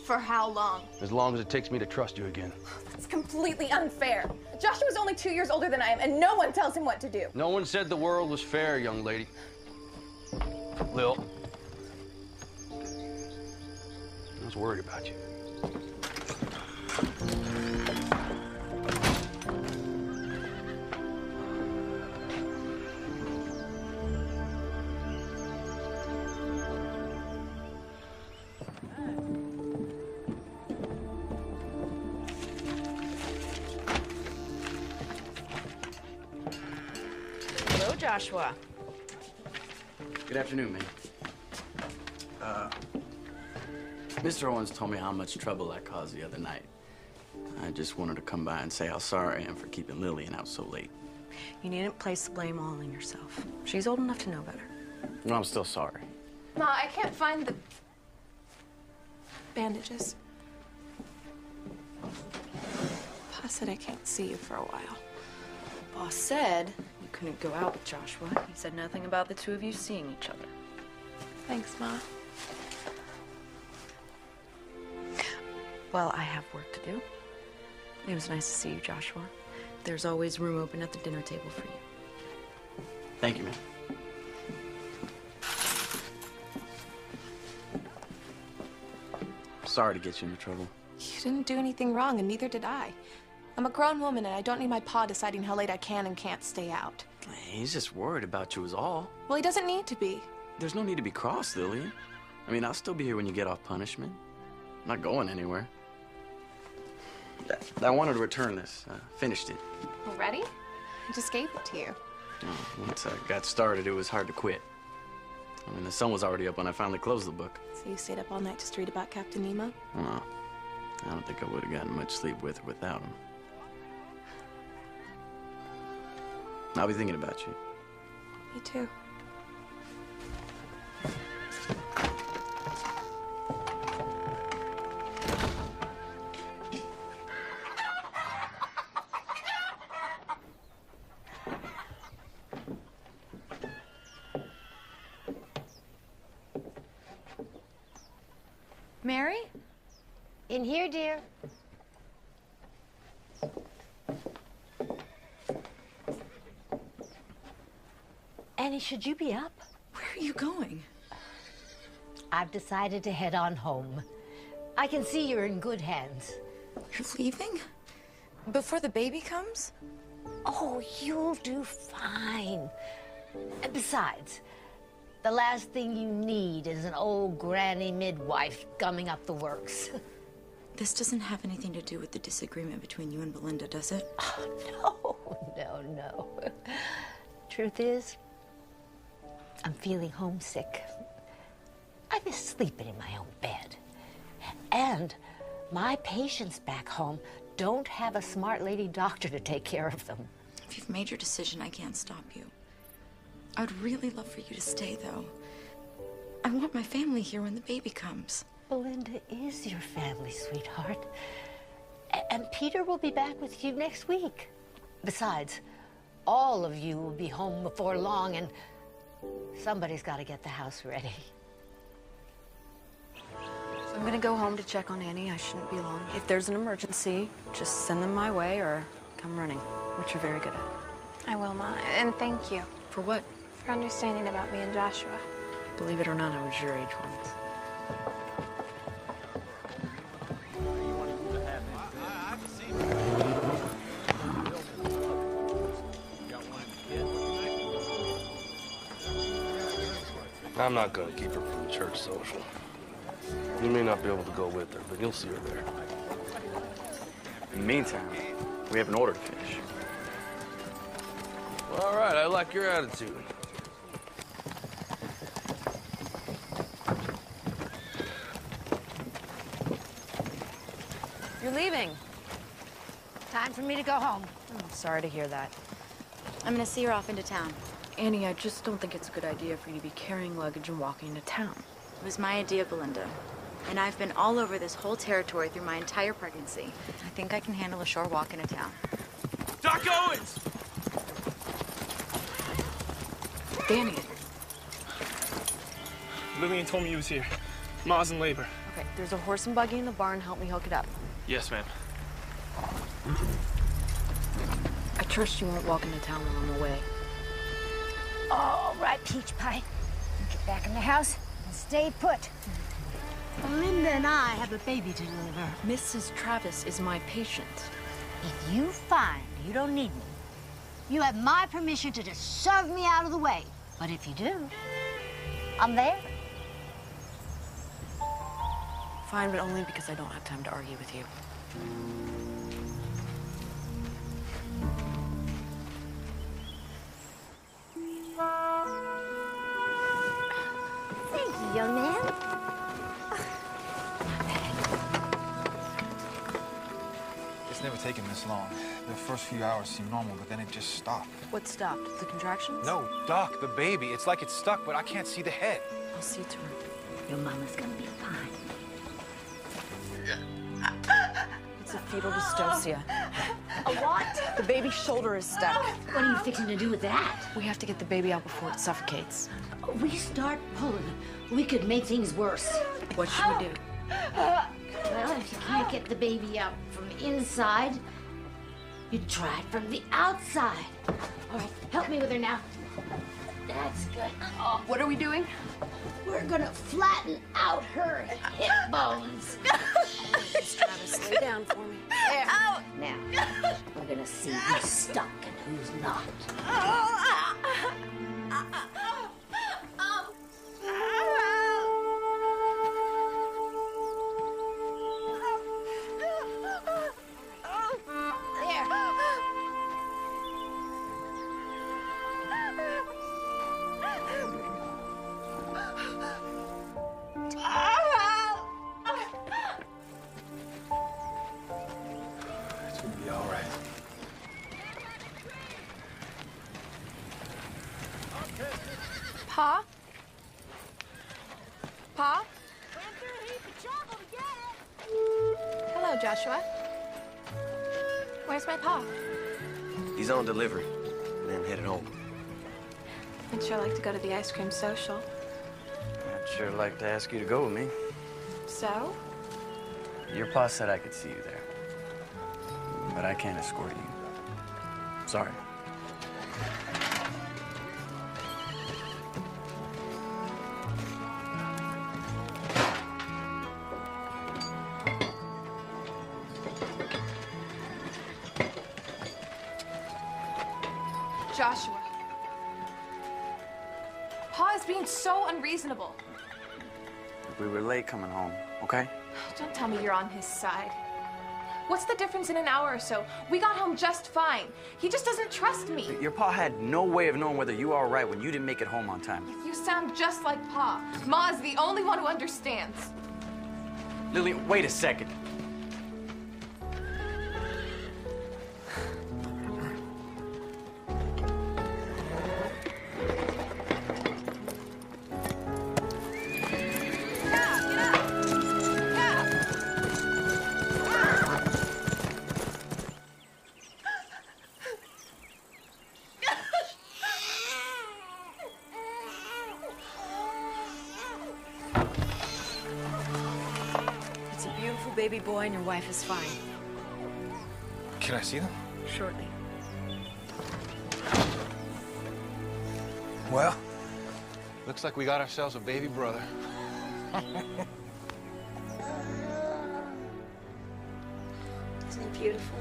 For how long? As long as it takes me to trust you again. That's completely unfair. Joshua's only 2 years older than I am, and no one tells him what to do. No one said the world was fair, young lady. Lil. I was worried about you. Hello, Joshua. Good afternoon, ma'am. Mr. Owens told me how much trouble I caused the other night. I just wanted to come by and say how sorry I am for keeping Lillian out so late. You needn't place the blame all on yourself. She's old enough to know better. No, I'm still sorry. Ma, I can't find the bandages. Pa said I can't see you for a while. Boss said you couldn't go out with Joshua. He said nothing about the two of you seeing each other. Thanks, Ma. Well, I have work to do. It was nice to see you, Joshua. There's always room open at the dinner table for you. Thank you, ma'am. Sorry to get you into trouble. You didn't do anything wrong, and neither did I. I'm a grown woman, and I don't need my pa deciding how late I can and can't stay out. He's just worried about you is all. Well, he doesn't need to be. There's no need to be cross, Lillian. I mean, I'll still be here when you get off punishment. I'm not going anywhere. I wanted to return this. Finished it. Already? I just gave it to you. Oh, once I got started, it was hard to quit. I mean, the sun was already up when I finally closed the book. So you stayed up all night just to read about Captain Nemo? No, I don't think I would have gotten much sleep with or without him. I'll be thinking about you. Me too. Mary? In here, dear. Annie, should you be up? Where are you going? I've decided to head on home. I can see you're in good hands. You're leaving? Before the baby comes? Oh, you'll do fine. And besides, the last thing you need is an old granny midwife gumming up the works. This doesn't have anything to do with the disagreement between you and Belinda, does it? Oh, no. Truth is, I'm feeling homesick. I miss sleeping in my own bed. And My patients back home don't have a smart lady doctor to take care of them. If you've made your decision, I can't stop you. I'd really love for you to stay, though. I want my family here when the baby comes. Belinda is your family, sweetheart. And Peter will be back with you next week. Besides, all of you will be home before long, and somebody's got to get the house ready. I'm gonna go home to check on Annie. I shouldn't be long. If there's an emergency, just send them my way or come running, which you're very good at. I will, Ma. And thank you. For what? For understanding about me and Joshua. Believe it or not, I was your age once. I'm not gonna keep her from the church social. You may not be able to go with her, but you'll see her there. In the meantime, we have an order to finish. Well, all right, I like your attitude. You're leaving. Time for me to go home. I'm sorry to hear that. I'm gonna see her off into town. Annie, I just don't think it's a good idea for you to be carrying luggage and walking into town. It was my idea, Belinda. And I've been all over this whole territory through my entire pregnancy. I think I can handle a short walk into town. Doc Owens! Danny. Lillian told me you was here. Ma's in labor. Okay, there's a horse and buggy in the barn. Help me hook it up. Yes, ma'am. I trust you won't walk into town while I'm away. All right, Peach Pie. Get back in the house and stay put. Belinda and I have a baby to deliver. Mrs. Travis is my patient. If you find you don't need me, you have my permission to just shove me out of the way. But if you do, I'm there. Fine, but only because I don't have time to argue with you. Thank you, young man. It's never taken this long. The first few hours seem normal, but then it just stopped. What stopped? The contractions? No, Doc, the baby. It's like it's stuck, but I can't see the head. I'll see to her. Your mama's gonna be fine. It's a fetal dystocia. A what? The baby's shoulder is stuck. What are you fixing to do with that? We have to get the baby out before it suffocates. We start pulling, we could make things worse. What should we do? Well, if you can't get the baby out from inside, you try it from the outside. All right, help me with her now. That's good. Oh, what are we doing? We're gonna flatten out her hip bones. Miss Travis, lay down for me. There. Now, we're gonna see who's stuck and who's not. Pa? Pa? Hello, Joshua. Where's my pa? He's on delivery, and then headed home. I'd sure like to go to the ice cream social. I'd sure like to ask you to go with me. So? Your pa said I could see you there. But I can't escort you. Sorry. Joshua. Pa is being so unreasonable. We were late coming home, okay? Don't tell me you're on his side. What's the difference in an hour or so? We got home just fine. He just doesn't trust me. Your pa had no way of knowing whether you were all right when you didn't make it home on time. You sound just like Pa. Ma's the only one who understands. Lily, wait a second. beautiful baby boy and your wife is fine. Can I see them? Shortly. Well, looks like we got ourselves a baby brother. Isn't he beautiful?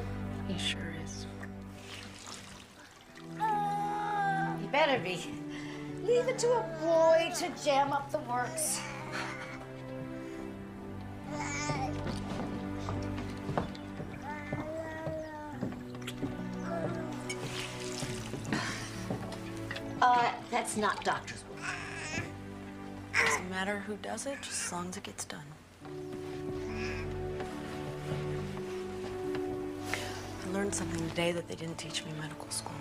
He sure is. You better be. Leave it to a boy to jam up the works. That's not doctor's work. Doesn't matter who does it, just as long as it gets done. I learned something today that they didn't teach me in medical school.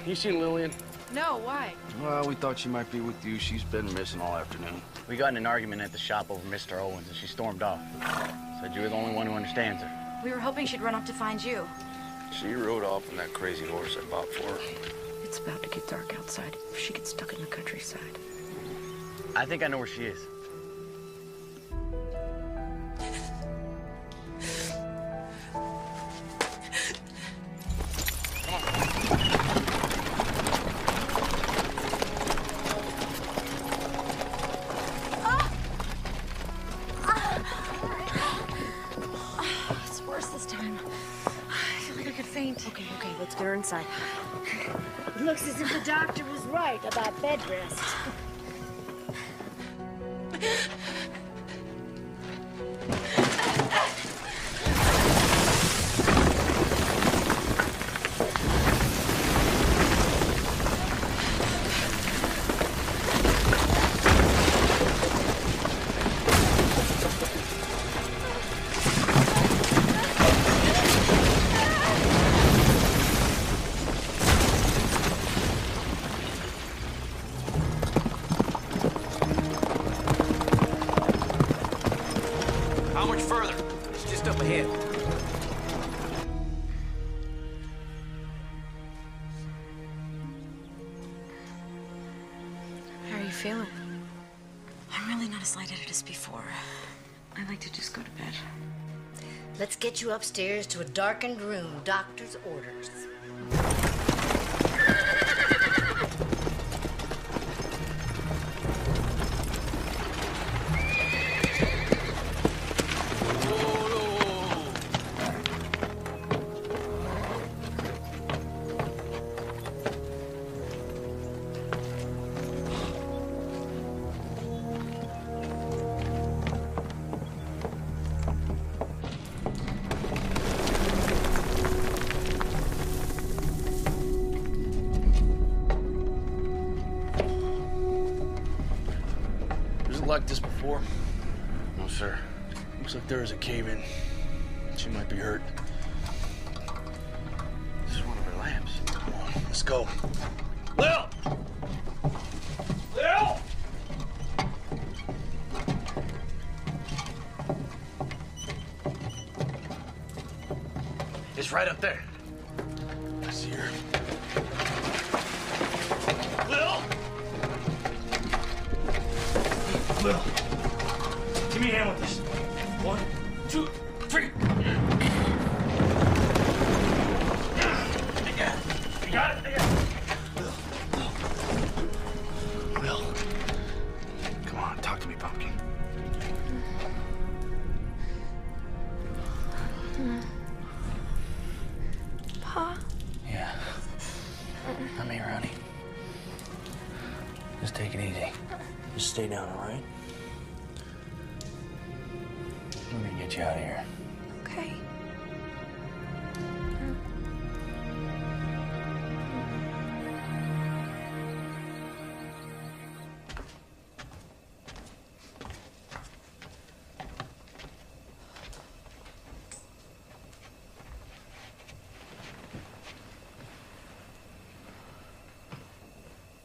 You seen Lillian? No, why? Well, we thought she might be with you. She's been missing all afternoon. We got in an argument at the shop over Mr. Owens, and she stormed off. Said you were the only one who understands her. We were hoping she'd run up to find you. She rode off on that crazy horse I bought for her. It's about to get dark outside. If she gets stuck in the countryside. I think I know where she is. It's worse this time. I feel like I could faint. Okay, let's get her inside. It looks as if the doctor was right about bed rest. How much further? It's just up ahead. How are you feeling? I'm really not as lightheaded as before. I'd like to just go to bed. Let's get you upstairs to a darkened room. Doctor's orders. Like this before? No, sir. Looks like there is a cave-in. She might be hurt. This is one of her lamps. Come on, let's go. Lil! Lil! It's right up there. I see her. Lil! Lil, give me a hand with this. 1, 2, 3. You got it? Lil, come on, talk to me, pumpkin. stay down, all right? We're gonna get you out of here. Okay.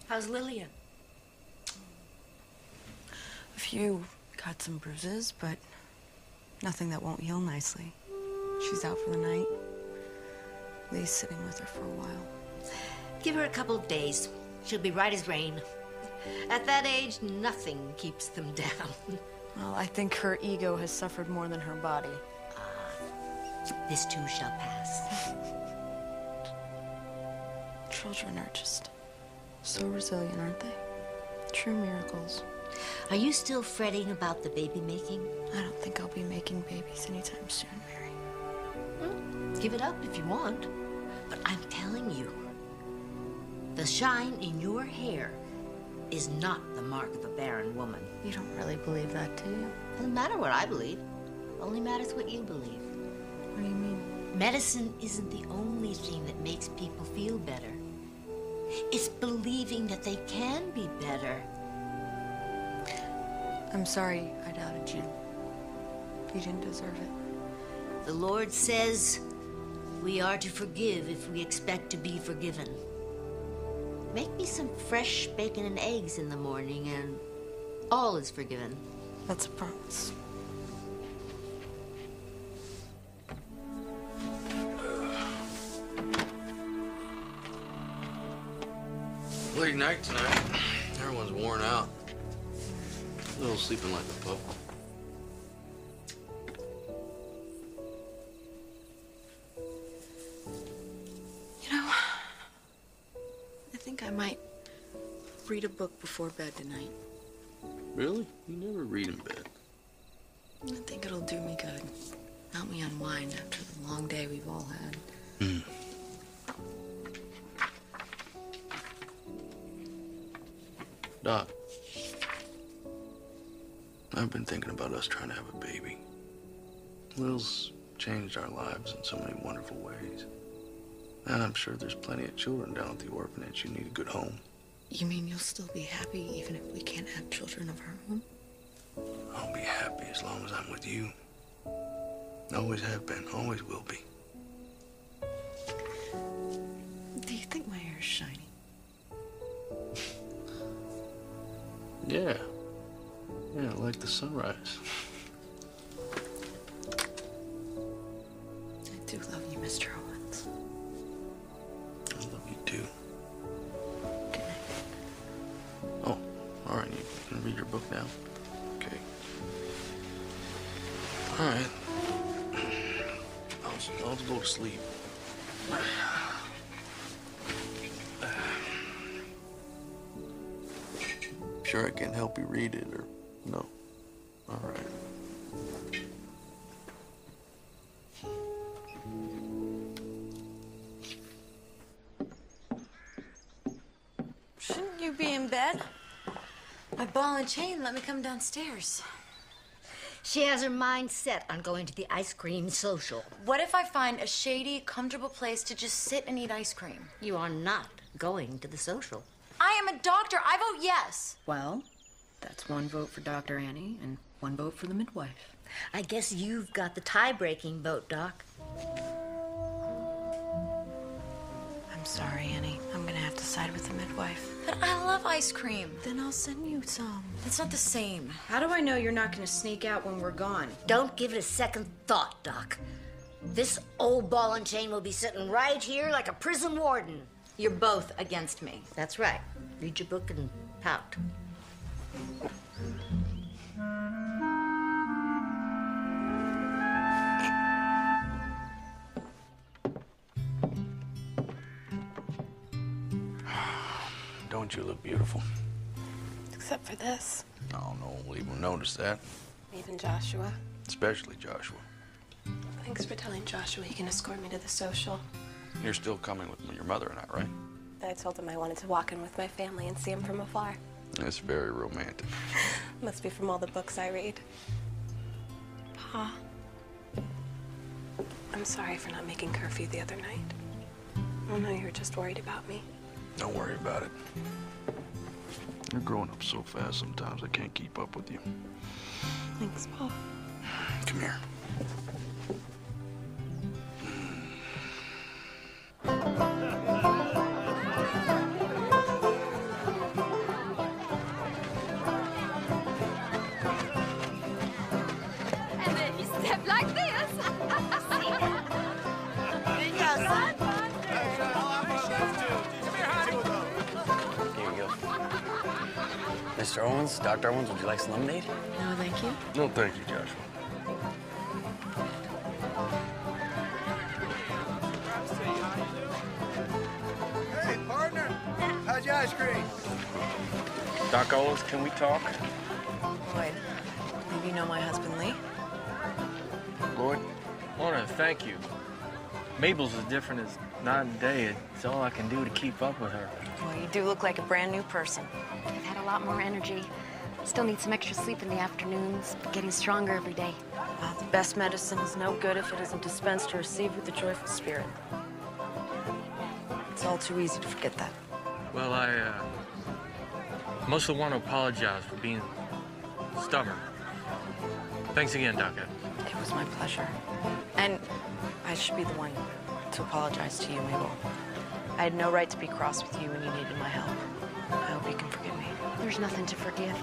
How's Lillian? A few got some bruises, but nothing that won't heal nicely. She's out for the night. Lee's sitting with her for a while. Give her a couple of days. She'll be right as rain. At that age, nothing keeps them down. Well, I think her ego has suffered more than her body. This too shall pass. Children are just so resilient, aren't they? True miracles. Are you still fretting about the baby making? I don't think I'll be making babies anytime soon, Mary. Give it up if you want. But I'm telling you, the shine in your hair is not the mark of a barren woman. You don't really believe that, do you? Doesn't matter what I believe. Only matters what you believe. What do you mean? Medicine isn't the only thing that makes people feel better. It's believing that they can be better. I'm sorry I doubted you. You didn't deserve it. The Lord says we are to forgive if we expect to be forgiven. Make me some fresh bacon and eggs in the morning and all is forgiven. That's a promise. Late night tonight. Everyone's worn out. Little sleeping like a pup. You know, I think I might read a book before bed tonight. Really? You never read in bed. I think it'll do me good. Help me unwind after the long day we've all had. Doc, I've been thinking about us trying to have a baby. Will's changed our lives in so many wonderful ways. And I'm sure there's plenty of children down at the orphanage who need a good home. You mean you'll still be happy even if we can't have children of our own? I'll be happy as long as I'm with you. Always have been, always will be. Do you think my hair is shiny? Yeah. Yeah, like the sunrise. I do love you, Mr. Owens. I love you too. Oh, all right. You can read your book now. Okay. All right. I'll go to sleep. Sure I can help you read it, or no? All right. Shouldn't you be in bed? My ball and chain let me come downstairs. She has her mind set on going to the ice cream social. What if I find a shady, comfortable place to just sit and eat ice cream? You are not going to the social. I am a doctor. I vote yes. Well, that's one vote for Dr. Annie and one vote for the midwife. I guess you've got the tie-breaking vote, Doc. I'm sorry, Annie. I'm gonna have to side with the midwife. But I love ice cream. Then I'll send you some. It's not the same. How do I know you're not gonna sneak out when we're gone? Don't give it a second thought, Doc. This old ball and chain will be sitting right here like a prison warden. You're both against me. That's right. Read your book and pout. Don't you look beautiful? Except for this. Oh, no one will even notice that. Even Joshua. Especially Joshua. Thanks for telling Joshua he can escort me to the social. You're still coming with your mother and I, right? I told him I wanted to walk in with my family and see him from afar. That's very romantic. Must be from all the books I read. Pa, I'm sorry for not making curfew the other night. I know you were just worried about me. Don't worry about it. You're growing up so fast sometimes I can't keep up with you. Thanks, Pa. Come here. And then you step like this. Here you go. Mr. Owens, Dr. Owens, would you like some lemonade? No, thank you. No, thank you, Joshua. Hey, partner. How's your ice cream? Doc Owens, can we talk? Lloyd, maybe you know my husband, Lee? Lloyd? Lorna, thank you. Mabel's as different as night and day. It's all I can do to keep up with her. Well, you do look like a brand new person. I've had a lot more energy. Still need some extra sleep in the afternoons, but getting stronger every day. The best medicine is no good if it isn't dispensed or received with a joyful spirit. It's all too easy to forget that. Well, I mostly want to apologize for being stubborn. Thanks again, Doc. It was my pleasure. And I should be the one to apologize to you, Mabel. I had no right to be cross with you when you needed my help. I hope you can forgive me. There's nothing to forgive.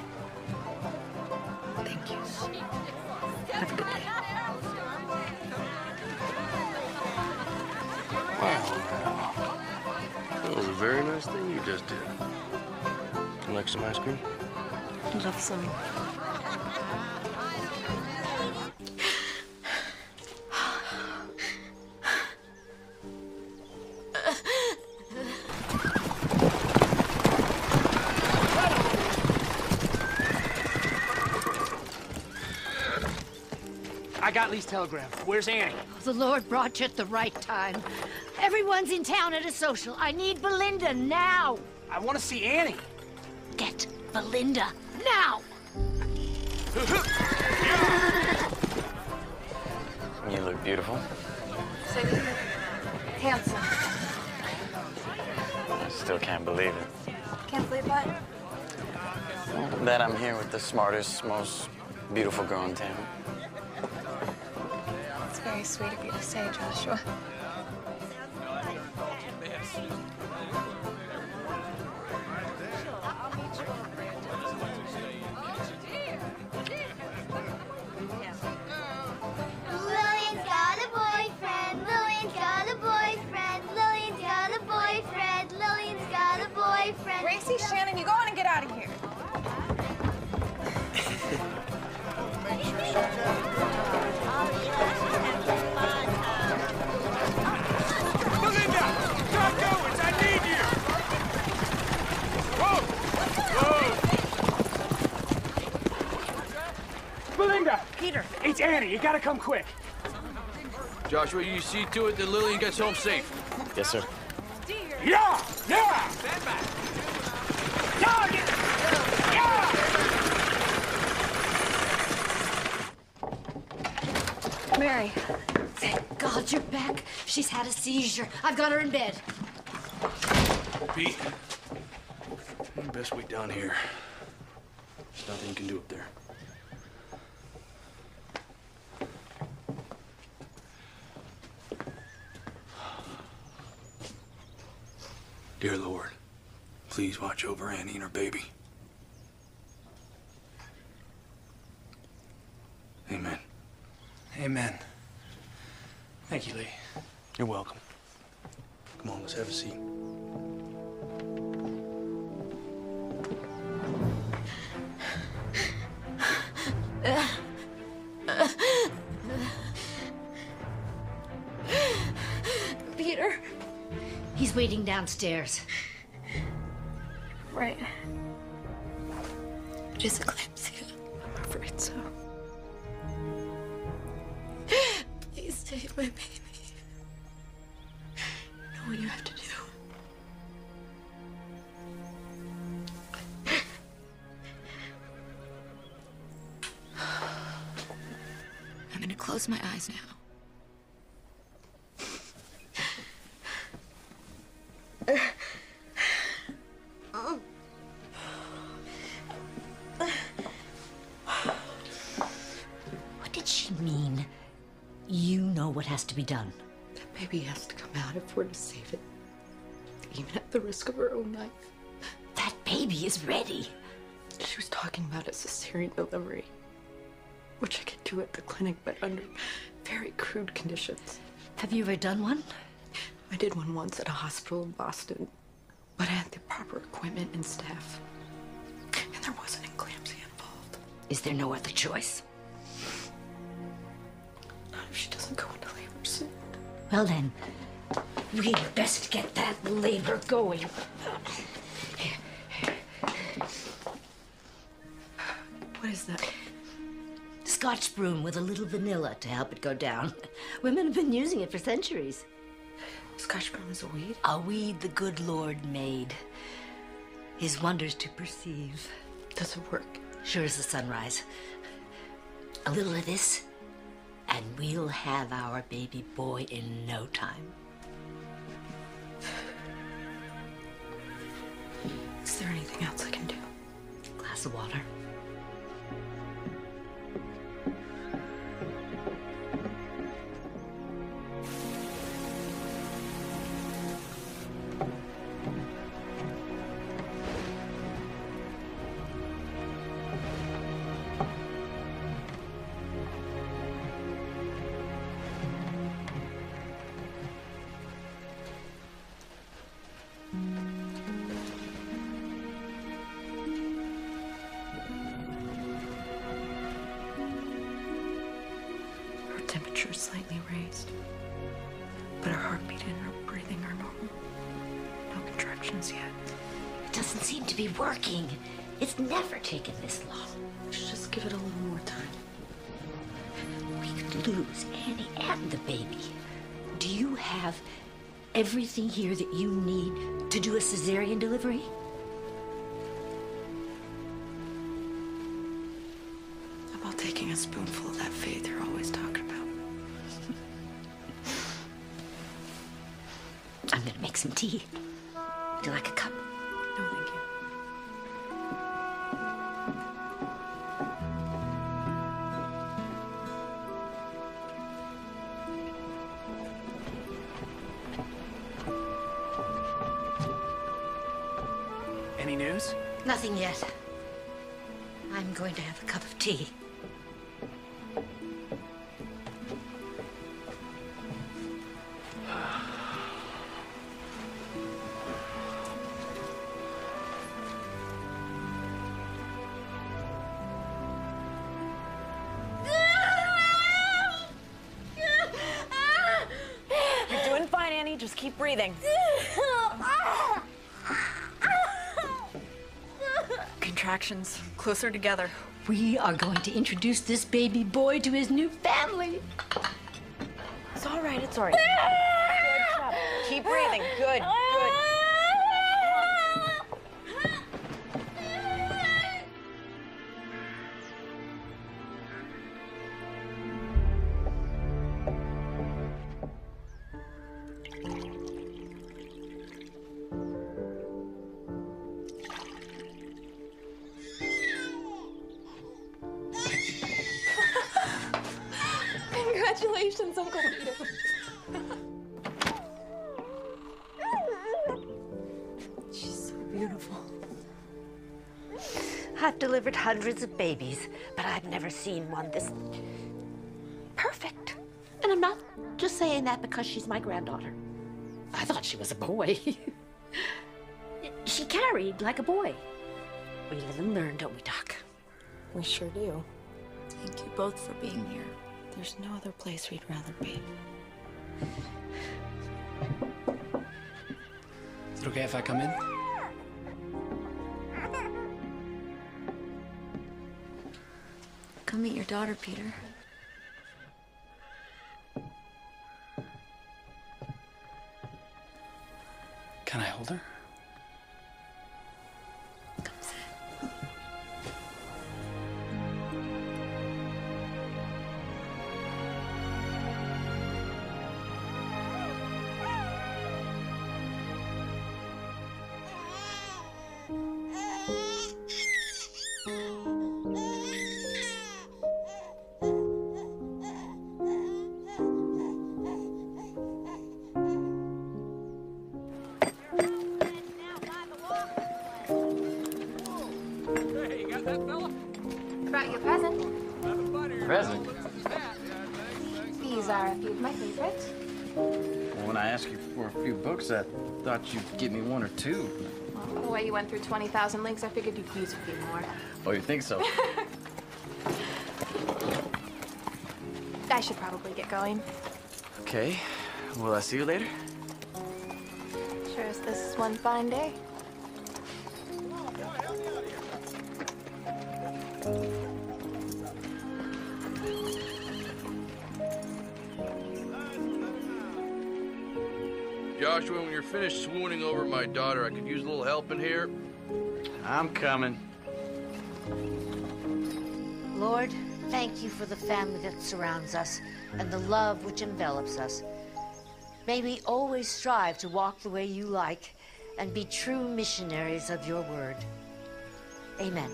Thank you. Have a good day. Wow. That was a very nice thing you just did. You like some ice cream? I'd love some. I got Lee's telegram. Where's Annie? The Lord brought you at the right time. Everyone's in town at a social. I need Belinda now. I want to see Annie. Get Belinda now. You look beautiful. Say this. Handsome. I still can't believe it. Can't believe what? That I'm here with the smartest, most beautiful girl in town. It's very sweet of you to say, Joshua. Lillian's got a boyfriend. Lillian's got a boyfriend. Lillian's got a boyfriend. Lillian's got a boyfriend. Gracie, Shannon, you go on and get out of here. Belinda! Dr. Owens, I need you! Whoa! Whoa! Belinda! Peter! It's Annie. You gotta come quick. Joshua, you see to it that Lillian gets home safe. Yes, sir. Yeah! Yeah! Stand back. Mary. Thank God you're back. She's had a seizure. I've got her in bed. Pete, best wait down here. There's nothing you can do up there. Dear Lord, please watch over Annie and her baby. Amen. Amen. Thank you, Lee. You're welcome. Come on, let's have a seat. Peter. He's waiting downstairs. Right. Just eclampsia. I'm afraid so. Please save my baby. You know what you have to do. close my eyes now. What did she mean? You know what has to be done. That baby has to come out if we're to save it. Even at the risk of her own life. That baby is ready. She was talking about a cesarean delivery, which I could do at the clinic, but under very crude conditions. Have you ever done one? I did one once at a hospital in Boston, but I had the proper equipment and staff. And there wasn't eclampsia involved. Is there no other choice? Not if she doesn't go into labor soon. Well then, we'd best get that labor going. What is that? Scotch broom with a little vanilla to help it go down. Women have been using it for centuries. Scotch broom is a weed? A weed the good Lord made. His wonders to perceive. Does it work? Sure as the sunrise. A little of this, and we'll have our baby boy in no time. Is there anything else I can do? Glass of water. Temperature is slightly raised, but her heartbeat and her breathing are normal. No contractions yet. It doesn't seem to be working. It's never taken this long. Let's just give it a little more time. We could lose Annie and the baby. Do you have everything here that you need to do a cesarean delivery? About taking a spoonful of that faith you're always talking about. I'm gonna make some tea. Would you like a cup? No, thank you. Any news? Nothing yet. I'm going to have a cup of tea. You're doing fine, Annie. Just keep breathing. Contractions. Closer together. We are going to introduce this baby boy to his new family. It's all right. It's all right. Good job. Keep breathing. Good. Good. Congratulations, Uncle Peter. She's so beautiful. I've delivered hundreds of babies, but I've never seen one this perfect. And I'm not just saying that because she's my granddaughter. I thought she was a boy. She carried like a boy. We live and learn, don't we, Doc? We sure do. Thank you both for being here. There's no other place we'd rather be. Is it okay if I come in? Come meet your daughter, Peter. Can I hold her? are a few of my favorites. Well, when I asked you for a few books, I thought you'd give me one or two. Well, the way you went through 20,000 links, I figured you'd use a few more. Oh, you think so? I should probably get going. Okay. Will I see you later? Sure as this is one fine day. Joshua, when you're finished swooning over my daughter, I could use a little help in here. I'm coming. Lord, thank you for the family that surrounds us and the love which envelops us. May we always strive to walk the way you like and be true missionaries of your word. Amen.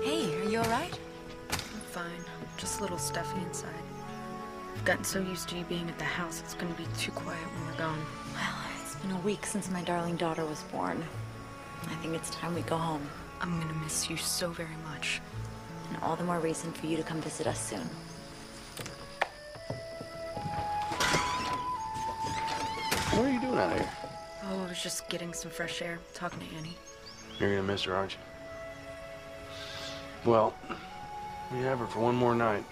Hey, are you all right? I'm fine. Just a little stuffy inside. I've gotten so used to you being at the house, it's gonna be too quiet when we're gone. Well, it's been a week since my darling daughter was born. I think it's time we go home. I'm gonna miss you so very much. And all the more reason for you to come visit us soon. What are you doing out here? Oh, I was just getting some fresh air, talking to Annie. You're gonna miss her, aren't you? Well, we have her for one more night.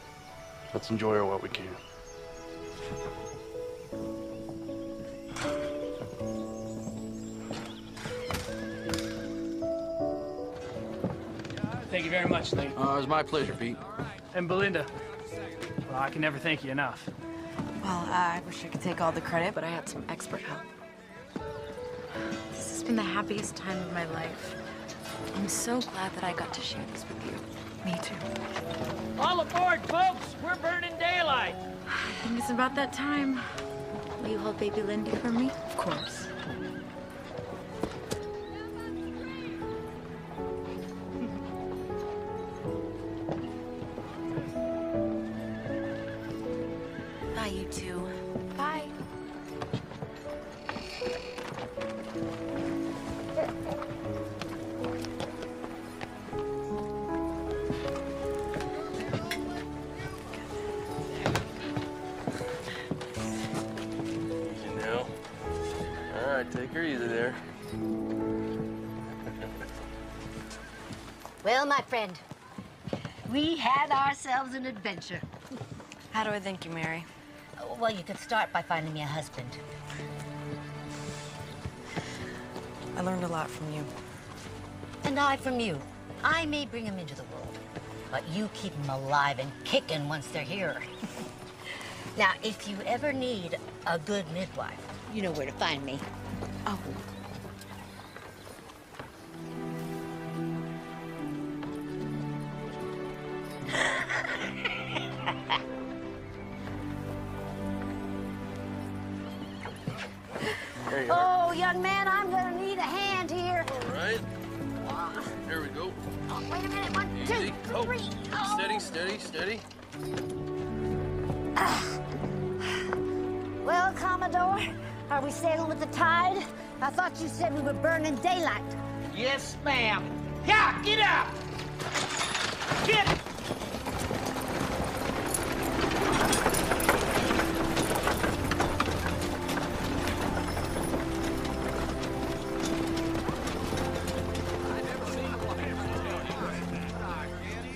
Let's enjoy her while we can. Thank you very much, Lee. It was my pleasure, Pete. And Belinda. Well, I can never thank you enough. Well, I wish I could take all the credit, but I had some expert help. This has been the happiest time of my life. I'm so glad that I got to share this with you. Me too. All aboard, folks! We're burning daylight! I think it's about that time. Will you hold baby Lindy for me? Of course. Bye, you two. Bye. Take her easy there. Well, my friend, we had ourselves an adventure. How do I thank you, Mary? Well, you could start by finding me a husband. I learned a lot from you. And I from you. I may bring them into the world, but you keep them alive and kicking once they're here. Now, if you ever need a good midwife, you know where to find me. Oh. Oh, young man, I'm gonna need a hand here. All right. Here we go. Oh, wait a minute. One, Easy. two, three. Oh. Steady, steady, steady. Well, Commodore, are we sailing with the tide? I thought you said we were burning daylight. Yes, ma'am. Yeah, get up! Get!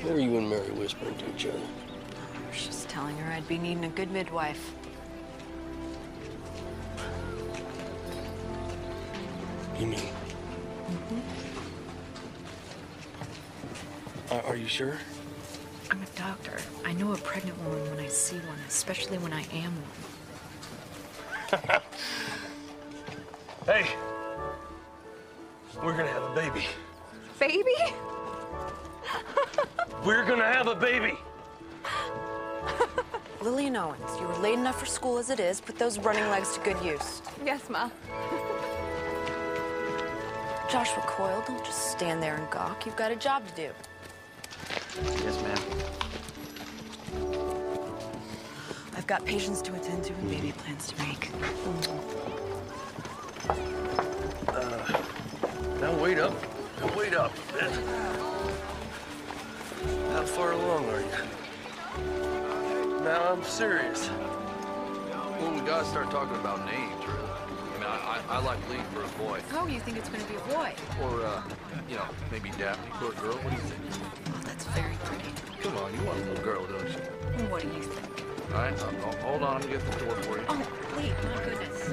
What were you and Mary whispering to each other? I was just telling her I'd be needing a good midwife. You mean? Are you sure? I'm a doctor. I know a pregnant woman when I see one, especially when I am one. Hey, we're gonna have a baby. Baby? We're gonna have a baby. Lillian Owens, you were late enough for school as it is. Put those running legs to good use. Yes, Ma. Joshua Coyle, don't just stand there and gawk. You've got a job to do. Yes, ma'am. I've got patients to attend to and baby plans to make. Now wait up. Now wait up. How far along are you? Now I'm serious. Well, we gotta start talking about names, really. I mean, I like Lee for a boy. Oh, you think it's gonna be a boy? Or, you know, maybe Daphne for a girl. What do you think? Oh, that's very pretty. Come on, you want a little girl, don't you? What do you think? All right, hold on. I'm getting the door for you. Oh, Lee, my goodness.